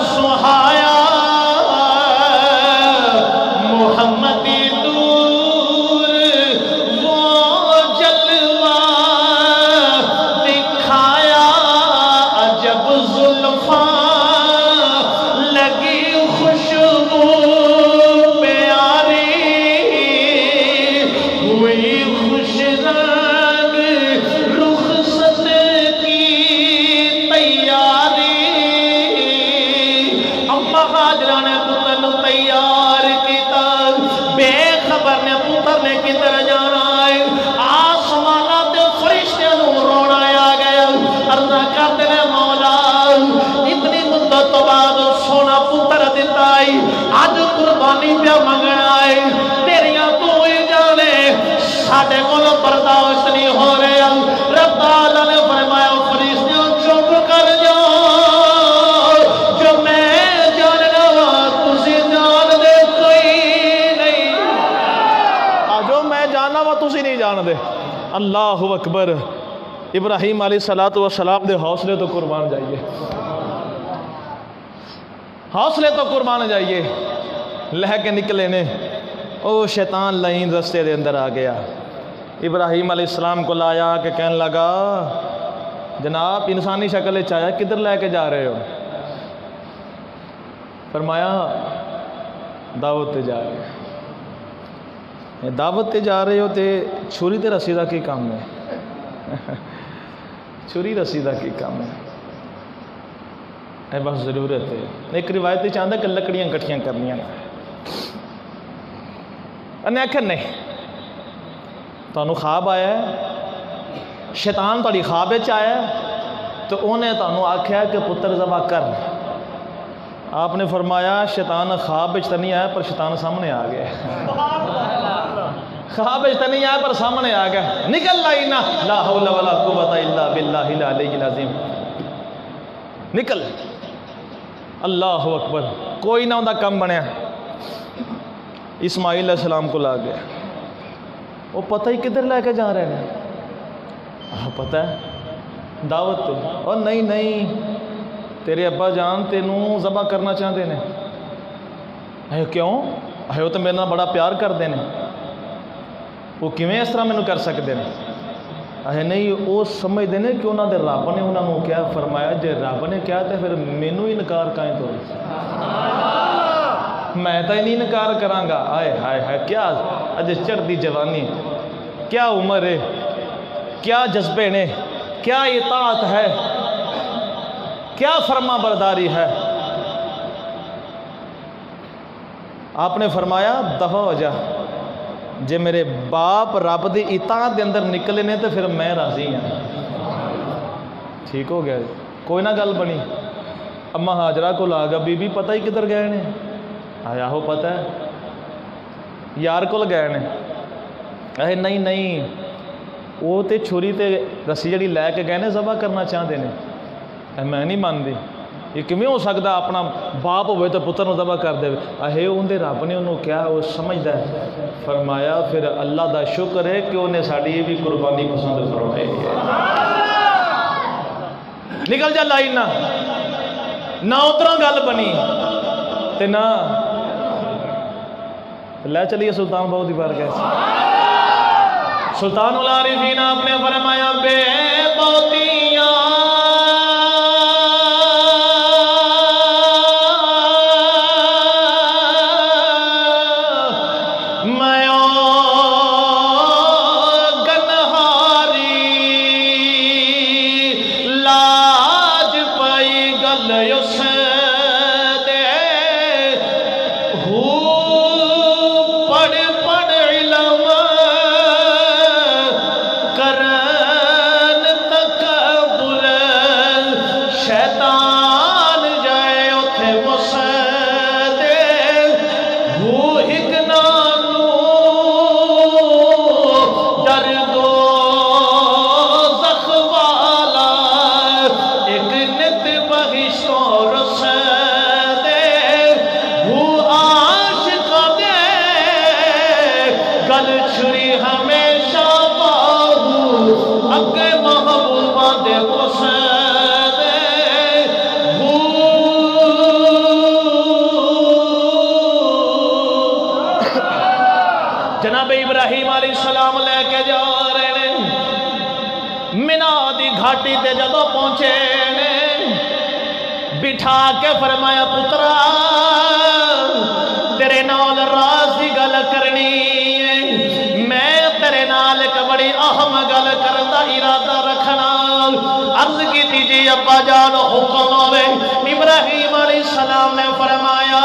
سہایا محمدی دور وہ جلوہ دکھایا عجب زلفاں لگی خوشبو پیاری ہوئی خوش رنگ رخصت کی تیاری اما ہاجرہ نے پتر نو تیار کیتا بے خبر نے پتر نے کدھر جانا ہے آسمانہ دے فرشتیاں نو رونا آ گیا عرضہ کرتے نے مولا اتنی مدت تو بعد سونا پتر دیتا ہے آج قربانی پہ منگنا ہے تیریاں تو ہی جانے ساڑھے کولو برداشت نہیں ہو رہے رب تعالیٰ نے فرمایا فرشتیوں چپ کر جاؤ جو میں جاننا تسی جان دے کوئی نہیں جو میں جاننا وا تسی نہیں جان دے اللہ اکبر ابراہیم علیہ السلام دے حوصلے تو قربان جائیے حوصلے تو قربان جائیے لہ کے نکلے نے او شیطان لائن رستے دے اندر آ گیا ابراہیم علیہ السلام کو لایا کہ کہنے لگا جناب انسانی شکل چاہیا کدھر لے کے جا رہے ہو فرمایا دعوت تے جا رہے ہو دعوت تے جا رہے ہو تے چھری تے رسی دا کی کام ہے چھری رسی دا کی کام ہے اے بس ضرورت ہے. ایک روایت چاہتا کہ لکڑیاں کٹھیاں کرنی ہیں. انہیں آخر نہیں، تمہیں خواب آیا ہے، شیطان تاری خواب آیا ہے، تو انہیں تمہیں آخیا کہ پتر ذبح کر. آپ نے فرمایا شیطان خواب تو نہیں آیا پر شیطان سامنے آ گیا. خواب تو نہیں آیا پر سامنے آ گیا. نکل لا لا حول ولا قوت الا باللہ العلی العظیم. نکل. اللہ اکبر. کوئی نہ انہوں کم بنیا. اسماعیل علیہ السلام کو لا گیا. وہ پتہ ہی کدھر لے کے جا رہے ہیں. پتہ ہے دعوت تو. اور نہیں تیرے ابا جان تینوں ذبح کرنا چاہتے ہیں. اے کیوں؟ اے وہ تو میرے نال بڑا پیار کرتے ہیں. وہ کیویں اس طرح مینوں کر سکتے ہیں؟ اے نہیں، وہ سمجھتے ہیں کہ انہوں نے رب نے انہوں نے کیا فرمایا. جے رب نے کیا تو پھر مینوں ہی انکار کائیں تو میں تو نہیں انکار کراں گا. آئے ہائے ہائے، کیا اج چڑھتی جوانی، کیا عمر ہے، کیا جذبے نے، کیا اطاعت ہے، کیا فرما برداری ہے. آپ نے فرمایا دفع ہو جا. جے میرے باپ رب دی اطاعت دے اندر نکلے نے تو پھر میں راضی ہوں. ٹھیک ہو گیا. کوئی نہ گل بنی. اما ہاجرہ کو لا گا. بی بی پتہ ہی کدھر گئے نے؟ آیا ہو پتہ ہے یار کو گئے نے. اے نہیں وہ تے چھری تے رسی جڑی لے کے گئے نے ذبح کرنا چاہتے ہیں. میں نہیں مانتی. یہ کیویں ہو سکتا اپنا باپ ہوئے تو پتر ذبح کر دے. اے اندر رب نے انہوں کیا وہ سمجھتا ہے. فرمایا پھر اللہ دا شکر ہے کہ انہیں ساری یہ بھی قربانی پسند فرمائی ہے. نکل جا لائی نہ اترا گل بنی تے نہ لے چلیے سلطان بہو دی بار گئے. سلطان العارفین آپ نے فرمایا بے بہتیاں جناب ابراہیم علیہ السلام لے کے جا رہے ہیں. مینا دی گھاٹی تے جدو پہنچے نے بٹھا کے فرمایا پترا تیرے نال راز دی گل کرنی ہے. میں تیرے نال ایک بڑی اہم گل کرن دا ارادہ رکھنا. عرض کی تیجی ابا جان حکم ہوئے. ابراہیم علیہ السلام نے فرمایا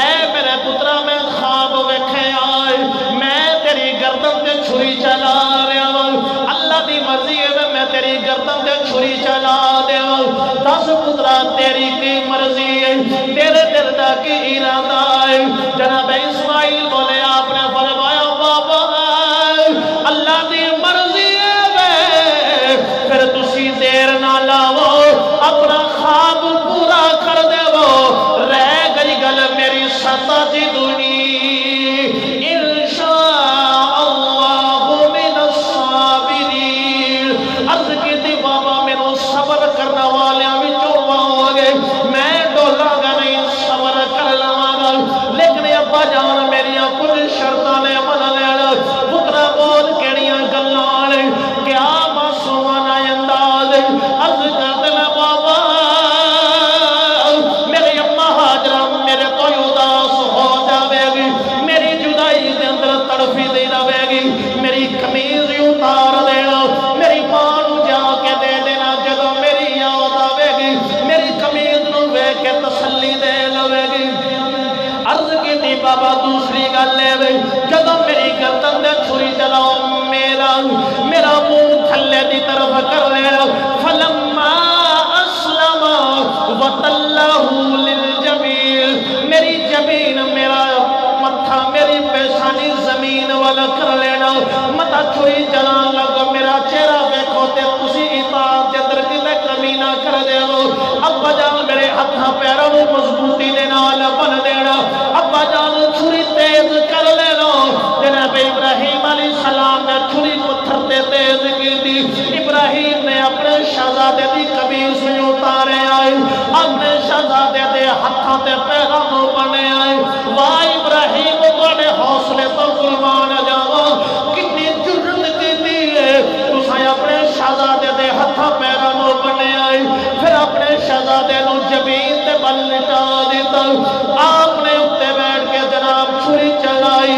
اے میرے پترا میں خواب ویکھے آئے میں تیری گردن تے چھری چلا رہا ہوں. اللہ دی مرضی ہے میں تیری گردن تے چھری چلا دے. دس پترا تیری کی مرضی ہے تیرے دل دا کی ارادہ ہے. جناب اسماعیل بولے آپ نے فرمایا بابا اللہ دی مرضی ہے پھر تسی دیر نہ لاؤ اپنا خواب پورا کر دے. وہ رہ گئی گل میری ستا دی دنی انشاء اللہ من الصابرین. عرض کی تھی بابا میرے صبر کرنا والے میں ڈولا گا نہیں صبر کر لواں گا. لیکن ابا جان میری کچھ شرطاں نے من لینا. پترا بول کیڑیاں گلاں کیا معصومانہ انداز. عرض کر دینا بابا علاوہ دوسری گل ہے جدوں میری گردن دے چھری چلاؤ میرا منہ تھلے دی طرف کر لینا فلما اسلم وتلہ للجبین میری جبین میرا متھا میری پیشانی زمین والا کر لینا متا چھری چلان لگو میرا چہرہ دیکھو تے تسی اطاعت دے اندر کتے کمی نہ کر دے ہو ابا جان میرے ہتھاں پیراں نوں مضبوطی دے نال بن دینا ابا جان چھری تیز کر لینا جناب ابراہیم علیہ السلام نے چھری پتھر تے تیز کی تھی ابراہیم نے اپنے شہزادے دی قمیص میں اتارے آئے اپنے شہزادے دے ہتھاں تے پیراں نوں بنے آئے واہ ابراہیم تواڈے حوصلے تو قربان جاواں کتنی جرت کیتی ہے تساں اپنے شہزادے دے ہتھاں پیراں نوں بنے آئے پھر اپنے شہزادے نوں زمین تے بل لٹا دیتا آپ نے اتے بیٹھ کے جناب چھری چلائی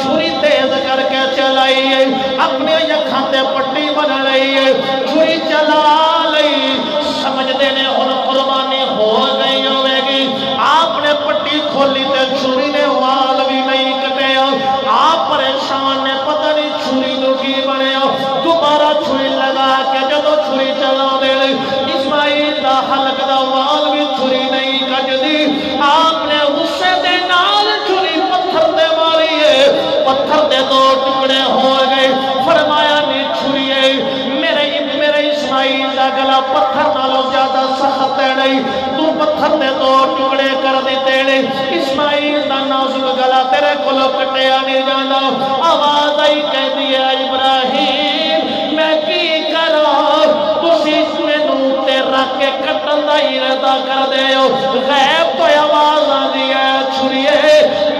چھری تیز کر کے چلائی ہے اپنے اکھاں تے پٹی بن رہی ہے چھری چلا لئی سمجھدے نے ہن قربانی ہو گئی ہوے گی آپ نے پٹی کھولی تے چھری نے وال بھی نہیں کٹیا آپ پریشان نے پتہ نہیں چھری نوں کی بنیا دوبارہ چھری لگا کے جدوں چھری چلا دے اسماعیل دا حلق دا وال بھی چھری نہیں کٹدی آپ نے غصے دے نال چھری پتھر تے ماری ہے پتھر دے دو ٹکڑے ہو گئے فرمایا نہیں چھری ہے میرے اسماعیل دا گلا پتھر نالوں زیادہ سخت ہے نہیں تو پتھر دے دو ٹکڑے کر دیتے نے اسماعیل دا نازک گلا تیرے کولوں کٹیا نہیں جانا آواز آئی کہہ دیا ابراہیم میں کی کراں تسی مینوں تے رکھ کے کٹن دا ارادہ کر دے ہو غیب تو آواز آندی ہے چھریے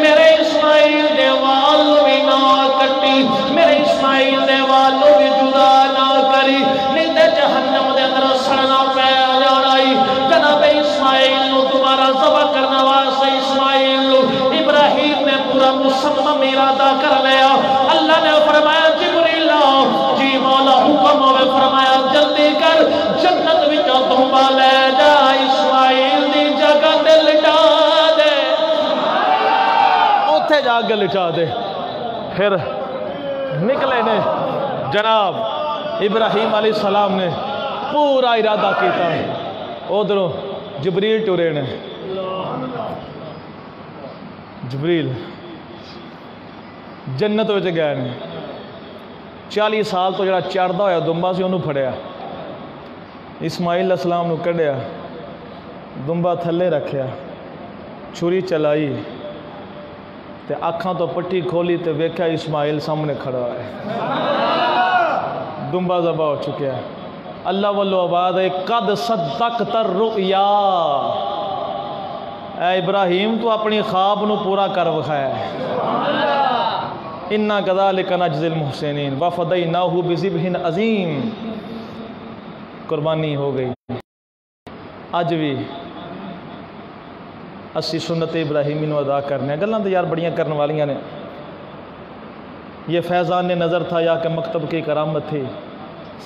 میرے اسماعیل دے وال بھی نہ کٹی میرے اسماعیل دے وال بھی جدا نہ کری نہیں تے جہنم دے اندر سڑنا پے جانا ہی جناب اسماعیل نو دوبارہ ذبح کرنا واسطے اسماعیل نو ابراہیم نے پورا مصمم ارادہ کر لیا اللہ نے فرمایا جبریل جی مولا حکم ہوئے فرمایا جلدی کر جنت وچوں دمبا لے جا اسماعیل دی جگہ تے لٹا دے اوتھے جا کے لٹا دے پھر نکلے نے جناب ابراہیم علیہ السلام نے پورا ارادہ کیتا ادھروں جبریل ٹرے نے جبریل جنت وچ گئے نے 40 سال تو جڑا چڑھدا ہویا دمبا سی انہوں پھڑیا اسماعیل علیہ السلام نو کڈیا دمبا تھلے رکھیا چھری چلائی تے اکھاں تو پٹی کھولی تے ویکھیا اسماعیل سامنے کھڑا ہے دمبا ذبح ہو چکیا ہے اللہ والو آواز ہے قد صدقت الرؤیا اے ابراہیم تو اپنی خواب نو پورا کر وکھایا ہے اِنَّا كَذَلِكَ نَجْزِي الْمُحْسِنِينَ وَفَدَيْنَاهُ بِذِبْحٍ عَظِيمٍ قربانی ہو گئی اج بھی اسی سنت ابراہیمی نو ادا کرنے گلاں تو یار بڑیاں کرنے والیاں نے یہ فیضان نظر تھا یا کہ مکتب کی کرامت تھی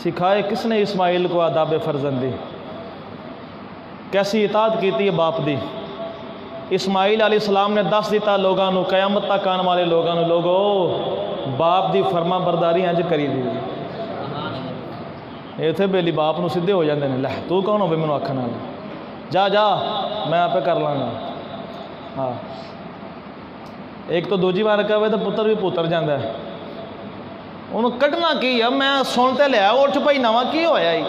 سکھائے کس نے اسماعیل کو آداب فرزندی کیسی اطاعت کی تھی باپ دی اسماعیل علیہ السلام نے دس دیتا لوگاں نو قیامت تک آنے والے لوگاں نو لوگو باپ دی فرما برداری انج کری دی یہ تھے بیلی باپ نو سدھے ہو جاندے نے لہ تو کون ہو بے منو آکھنا جا جا میں آپ کر لاں گا ہاں ایک تو دوجی بار کہوے تو پتر بھی پتر جاندہ ہے انہوں کٹنا کی ہے میں سنتے لیا اٹھ پائی نواں کی ہویا ہی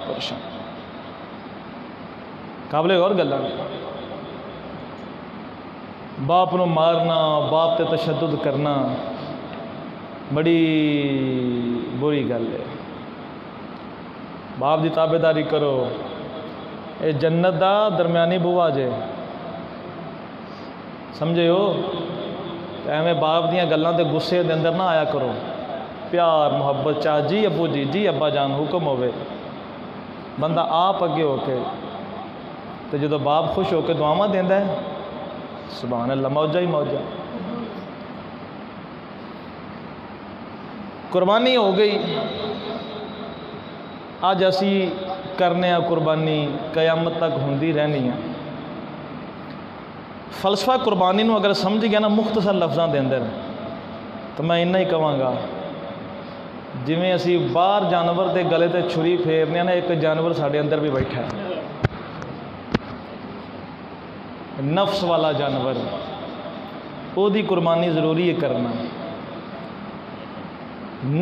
پریشان قابل اور گلہ باپ نو مارنا باپ تے تشدد کرنا بڑی بری گل ہے باپ دی تابع داری کرو اے جنت دا درمیانی بوا جے سمجھے ہو ایویں باپ دیاں گلاں تے غصے دے اندر نہ آیا کرو پیار محبت چاہ جی ابو جی ابا جان حکم ہوئے بندہ آپ اگے ہو کے تو جدو باپ خوش ہو کے دعاواں دیندا ہے سبحان اللہ موجہ ہی موجہ قربانی ہو گئی آج اسی کرنے قربانی قیامت تک ہوندی رہنی ہے فلسفہ قربانی نو اگر سمجھ گیا نا مختصر لفظاں دے اندر، تو میں اتنا ہی کہاں گا جویں اسی باہر جانور دے گلے تے چھری پھیرنے نا، ایک جانور ساڈے اندر بھی بیٹھا ہے، نفس والا جانور، او دی قربانی ضروری ہے کرنا۔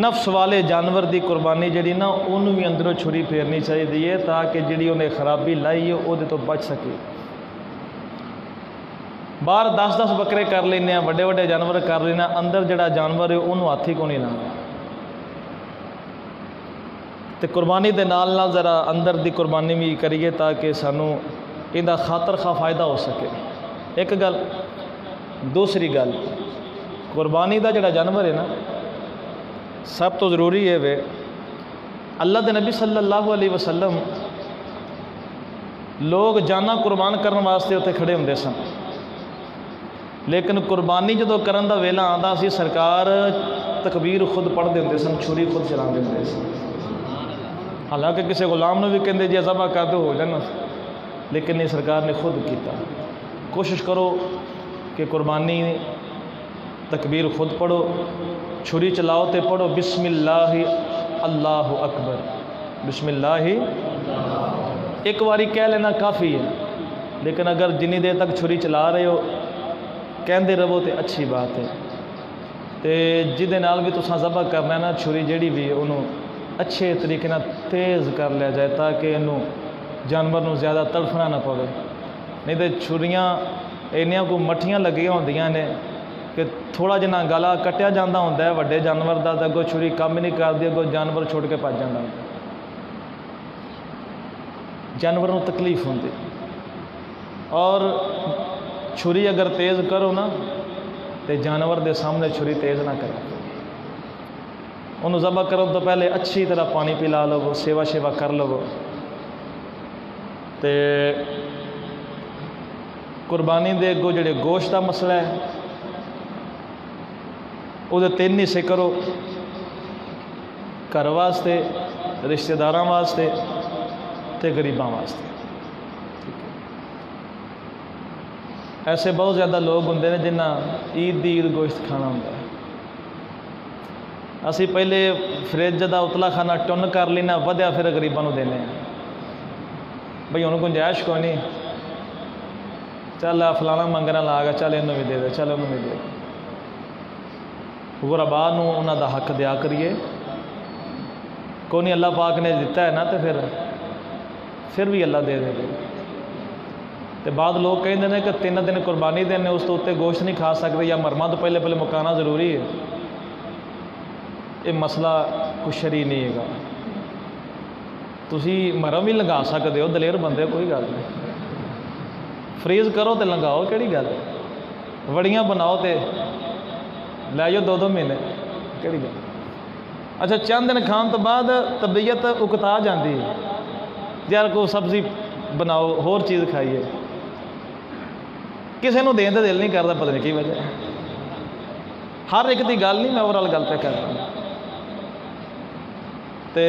نفس والے جانور دی قربانی جڑی نا انہوں بھی اندروں چھری پھیرنی چاہیے تاکہ جڑی انہیں خرابی لائی ہے وہ تو بچ سکے۔ باہر 10-10 بکرے کر لینے ہیں، وڈے وڈے جانور کر لینا، اندر جڑا جانور ہے انہوں ہاتھ ہی کو نہیں لانا۔ تو قربانی دے نال نال ذرا اندر دی قربانی بھی کریے تاکہ سانو یہ خاطر خواہ فائدہ ہو سکے۔ ایک گل، دوسری گل، قربانی دا جڑا جانور ہے نا سب تو ضروری ہے وے، اللہ دے نبی صلی اللہ علیہ وسلم لوگ جانا قربان کرنے واسطے اتنے کھڑے ہوندے سن، لیکن قربانی جدو کرن دا ویلا آندا سی سرکار تکبیر خود پڑھ دے ہوندے سن، چھری خود چلا دے ہوندے سن۔ حالانکہ کسی غلام نے بھی کہندے جی ذبح کر دو ہو جانا، لیکن نہیں، سرکار نے خود کیتا۔ کوشش کرو کہ قربانی تکبیر خود پڑھو، چھری چلاؤ تے پڑھو بسم اللہ اللہ اکبر، بسم اللہ ایک واری کہہ لینا کافی ہے، لیکن اگر جنی دیر تک چھری چلا رہے ہو کہندے رہو تے اچھی بات ہے۔ تے جدے نال بھی تساں ذبح کرنا ہے نا، چھری جیڑی بھی انہوں اچھے طریقے نال تیز کر لیا جائے تاکہ انہوں جانور نو زیادہ تڑفنا نہ پوے، نہیں تے چھریاں اینیاں کو مٹھیاں لگیاں ہوندیاں نے کہ تھوڑا جنا گلا کٹیا جاندہ ہوندا ہے وڈے جانور دا، تے اگوں چھری کام ہی نہیں کردی، اگوں جانور چھوڑ کے بھج جاندا، جانور نو تکلیف ہوندی۔ اور چھری اگر تیز کرو نا تے جانور دے سامنے چھری تیز نہ کرو، انہوں ذبح کرو تو پہلے اچھی طرح پانی پلا لو، سیوا شیوا کر لو۔ تے قربانی دے اگوں جڑے گوشت دا مسئلہ ہے وہ 3 حصے کرو، گھر واسطے، رشتہ داراں واسطے تے غریباں واسطے۔ ایسے بہت زیادہ لوگ ہوندے نے جنہاں عید دی عید گوشت کھانا ہوتا ہے، اسی پہلے فریج دا اتلا کھانا ٹن کر لینا، ودیا پھر غریباں نو دینے ہیں، بھئی انہوں گنجائش کوئی نہیں، چل فلانا منگنا لا گا، چل انہوں بھی دے دے، چل انہوں بھی دے دے۔ غربا نو انہاں دا حق دیا کریے، کوئی نہیں، اللہ پاک نے دیتا ہے نا تو پھر بھی اللہ دے دے۔ تو بعد لوگ کہتے ہیں کہ 3 دن قربانی دینے اس تو اتنے گوشت نہیں کھا سکتے یا مرما تو پہلے مکانا ضروری ہے، یہ مسئلہ کچھ شرعی نہیں ہے گا۔ تسی مرم بھی لگا سکتے ہو، دلیر بندے کوئی گل نہیں، فریز کرو تو لگاؤ، کہڑی گل ہے، وڑیاں بناؤ تے لے جاؤ 2-2 مہینے، کہڑی گل۔ اچھا چند دن کھان تو بعد طبیعت اکتا جاتی ہے، یار کو سبزی بناؤ، ہور چیز کھائیے، کسی نو دین تے دل نہیں کرتا، پتہ نہیں کی وجہ، ہر ایک دی گل نہیں، میں اوورال گل پہ کر رہا ہوں۔ تے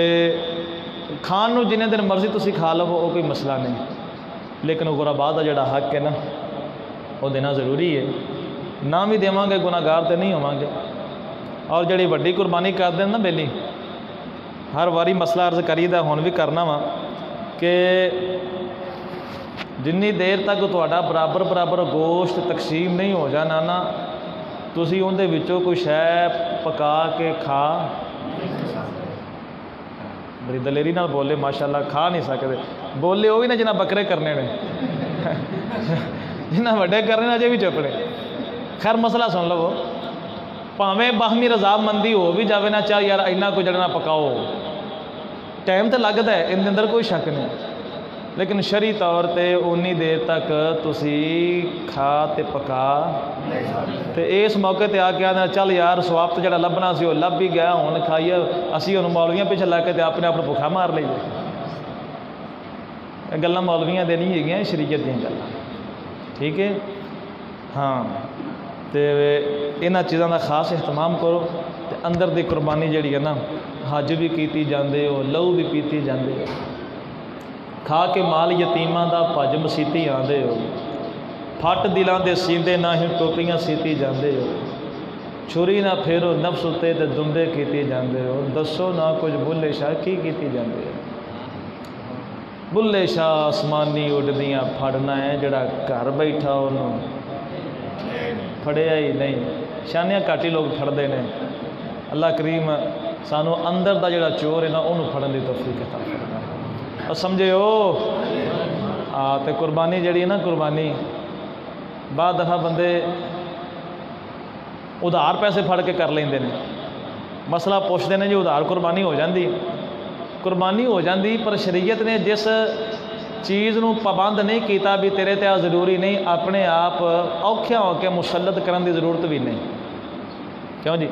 کھان نو جنہیں دن مرضی تسی کھا لو وہ کوئی مسئلہ نہیں، لیکن وہ غربا دا جڑا حق ہے نا وہ دینا ضروری ہے، نہ بھی دیواں گے گناہ گار تے نہیں ہوواں گے۔ اور جڑی وڈی قربانی کر دیں نا بیلی، ہر واری مسئلہ عرض کری دا ہون بھی کرنا وا کہ جنی دیر تک تہاڈا برابر برابر گوشت تقسیم نہیں ہو جانا نا، تسی اندے وچوں کوئی شے پکا کے کھا، بڑی دلیری نال بولے ماشاءاللہ، کھا نہیں سکتے، بولے وہ بھی نا جنہ بکرے کرنے نے، جنہ وڈے کرنے اجے بھی چپڑے۔ خیر مسئلہ سن لو، پاویں باہمی رضامندی ہو بھی جاوے نا، چاہ یار اینا کو جڑنا پکاؤ، ٹائم تو لگتا ہے، ان اندر کوئی شک نہیں، لیکن شرعی طور تے اونی دیر تک تسی کھا تے پکا تے اس موقع تے آ کے آدھنا چل یار سواب تو جڑا لبنا سی وہ لب بھی گیا، ہوں کھائیے، اسی ہوں مولویاں پیچھے لا کے تے اپنے آپ بھوکھا مار لئیے۔ گلاں مولویاں دے نہیں ہے، شریعت دیں گلاں، ٹھیک ہے ہاں۔ تے انہاں چیزاں دا خاص اہتمام کرو، تے اندر دی قربانی جڑی ہے نا، حج بھی کیتی جاندے ہو، لہو بھی پیتی جاندے ہو، کھا کے مال یتیماں دا بھج مسیتی آندے ہو، فٹ دلان دے سیندے نہ ہی ٹوپیاں سیتی جاندے ہو چھری نہ پھیرو نفس اتے تے دمبے کیتی جاندے ہو دسو نہ کچھ بلے شاہ کی کیتی جاندے ہو بلے شاہ آسمانی اڈدیاں پھڑنا ہے جڑا گھر بیٹھا انہوں پھڑیا ہی نہیں شانیاں کاٹی لوگ پھڑتے ہیں اللہ کریم سانو اندر دا جڑا چور ہے نا انہوں پھڑن دی توفیق عطا فرمائے اور سمجھے ہو تے قربانی جڑی ہے نا قربانی بعد دفعہ بندے ادھار پیسے پھڑ کے کر لیندے نے مسئلہ پوچھتے ہیں جی ادھار قربانی ہو جاندی پر شریعت نے جس چیز نو پابند نہیں کیتا بھی تیرے تے ضروری نہیں اپنے آپ اوکھیا ہو کے مسلط کرن دی ضرورت بھی نہیں کیوں جی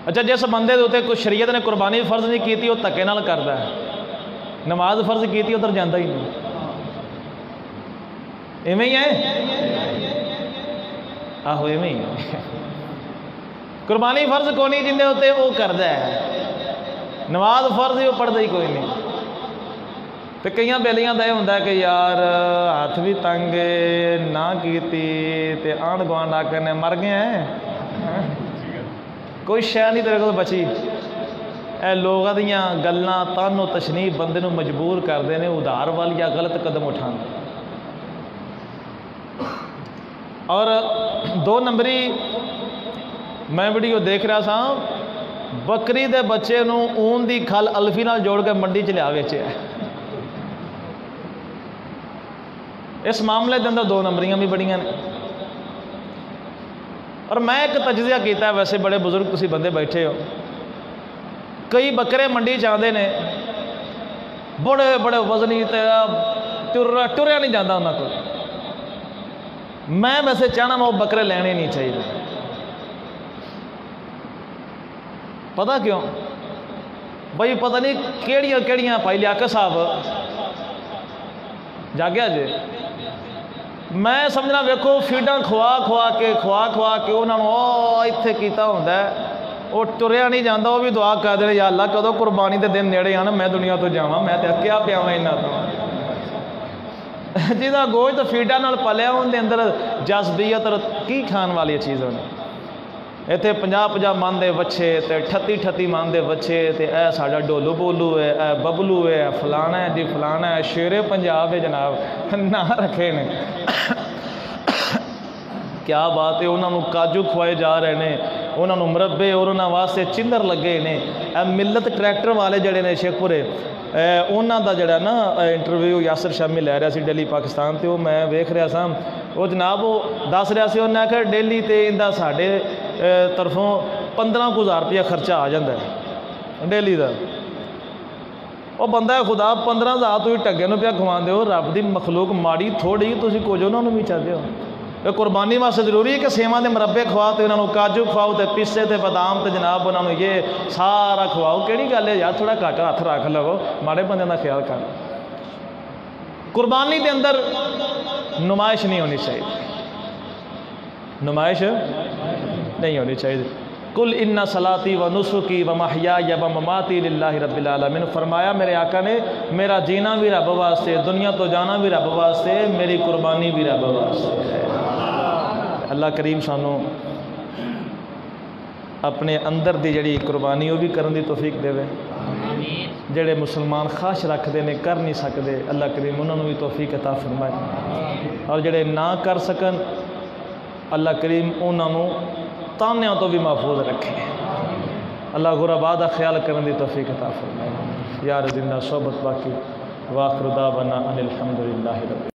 اچھا جس بندے دے اوتے کوئی شریعت نے قربانی فرض نہیں کیتی وہ دھکے نال کردا ہے نماز فرض کیتی ادھر جاندا ہی نہیں ایویں ہی ہے آہو ایویں ہی ہے قربانی فرض کو نہیں جن دے ہوتے وہ کردا ہے نماز فرض ہی وہ پڑھتا ہی کوئی نہیں تو کئی بیلیاں دا یہ ہوتا ہے کہ یار ہاتھ بھی تنگ نہ کیتی تے آنڈ گوانڈ آ کے مر گیا ہے کوئی شے نہیں تیرے کو بچی اے لوگوں دیاں گلاں تن و تشنیع بندے نو مجبور کرتے ہیں ادھار وال یا غلط قدم اٹھان اور 2 نمبری میں ویڈیو دیکھ رہا سا بکری دے بچے نو اون دی کھل الفی نال جوڑ کے منڈی چ لیا ویچے اس معاملے کے اندر 2 نمبریاں بھی بڑیاں نے اور میں ایک تجزیہ کیتا ہے ویسے بڑے بزرگ تسی بندے بیٹھے ہو کئی بکرے منڈی چاہتے ہیں بڑے بڑے وزنی ٹریا نہیں جاتا انہوں کو میں ویسے چاہنا میں وہ بکرے لینے نہیں چاہیے پتہ کیوں بھائی پتہ نہیں کیڑیاں پائی لیاقت صاحب جاگیا جی میں سمجھنا ویکھو فیڈاں کھوا کے انہوں نے اتنے کیتا ہوتا ہے وہ ٹریا نہیں جاتا وہ بھی دعا کر دے یا اللہ کدو قربانی دے دن نیڑے آنا میں دنیا تو جاواں میں تے اکیا پیا یہاں تو جہاں گوشت فیڈاں نال پلیا اندر اندر جذبیت اور کی کھان والی چیز ہونے اتنے 50 من دے بچے تے 38 من دے بچے تے اے ساڈا ڈولو بولو ہے اے ببلو ہے فلانا ہے جی فلانا ہے شیرے پنجاب ہے جناب نہ رکھے نے کیا بات ہے انہوں نے کاجو کھوائے جا رہے ہیں انہوں نے مربے اور انہوں واسطے چندر لگے نے اے ملت ٹریکٹر والے جڑے نے شیخ پورے انہوں دا جڑا نا انٹرویو یاسر شامی لے رہا سی ڈیلی پاکستان تے وہ میں ویکھ رہا سا وہ جناب وہ دس رہا سی انہیں آخر ڈیلی تے اندہ ساڑھے طرفوں 15,000 روپیہ خرچہ آ جاتا ہے ڈیلی دا وہ بندہ خدا 15,000 تو ہی ٹگے نو پیا کھوا دے ہو رب دی مخلوق ماڑی تھوڑی تسی کچھ انہوں نے بھی چاہتے ہو یہ قربانی واسطے ضروری ہے کہ سیواں دے مربے کھواؤ تے انہوں کاجو کھواؤ تے پیسے تے بادام تے جناب انہوں یہ سارا کھواؤ کیڑی گل ہے یار تھوڑا گھٹ ہاتھ رکھ لو ماڑے بندے دا خیال کر قربانی دے اندر نمائش نہیں ہونی چاہیے نمائش نہیں ہونی چاہیے کل ان صلاتی و نسکی و محیای و مماتی للہ رب العالمین فرمایا میرے آقا نے میرا جینا بھی رب واسطے دنیا تو جانا بھی رب واسطے میری قربانی بھی رب واسطے اللہ کریم سانو اپنے اندر دی جڑی قربانی وہ بھی کرن دی توفیق دے جڑے مسلمان خواہش رکھتے ہیں کر نہیں سکتے اللہ کریم انہوں نے بھی توفیق عطا فرمائے اور جڑے نہ کر سکن اللہ کریم انہوں نے تانیاں تو بھی محفوظ رکھے اللہ غرباء دا خیال کرنے دی توفیق عطا فرمائے یار زندہ صحبت باقی واخر دعوانا ان الحمدللہ رب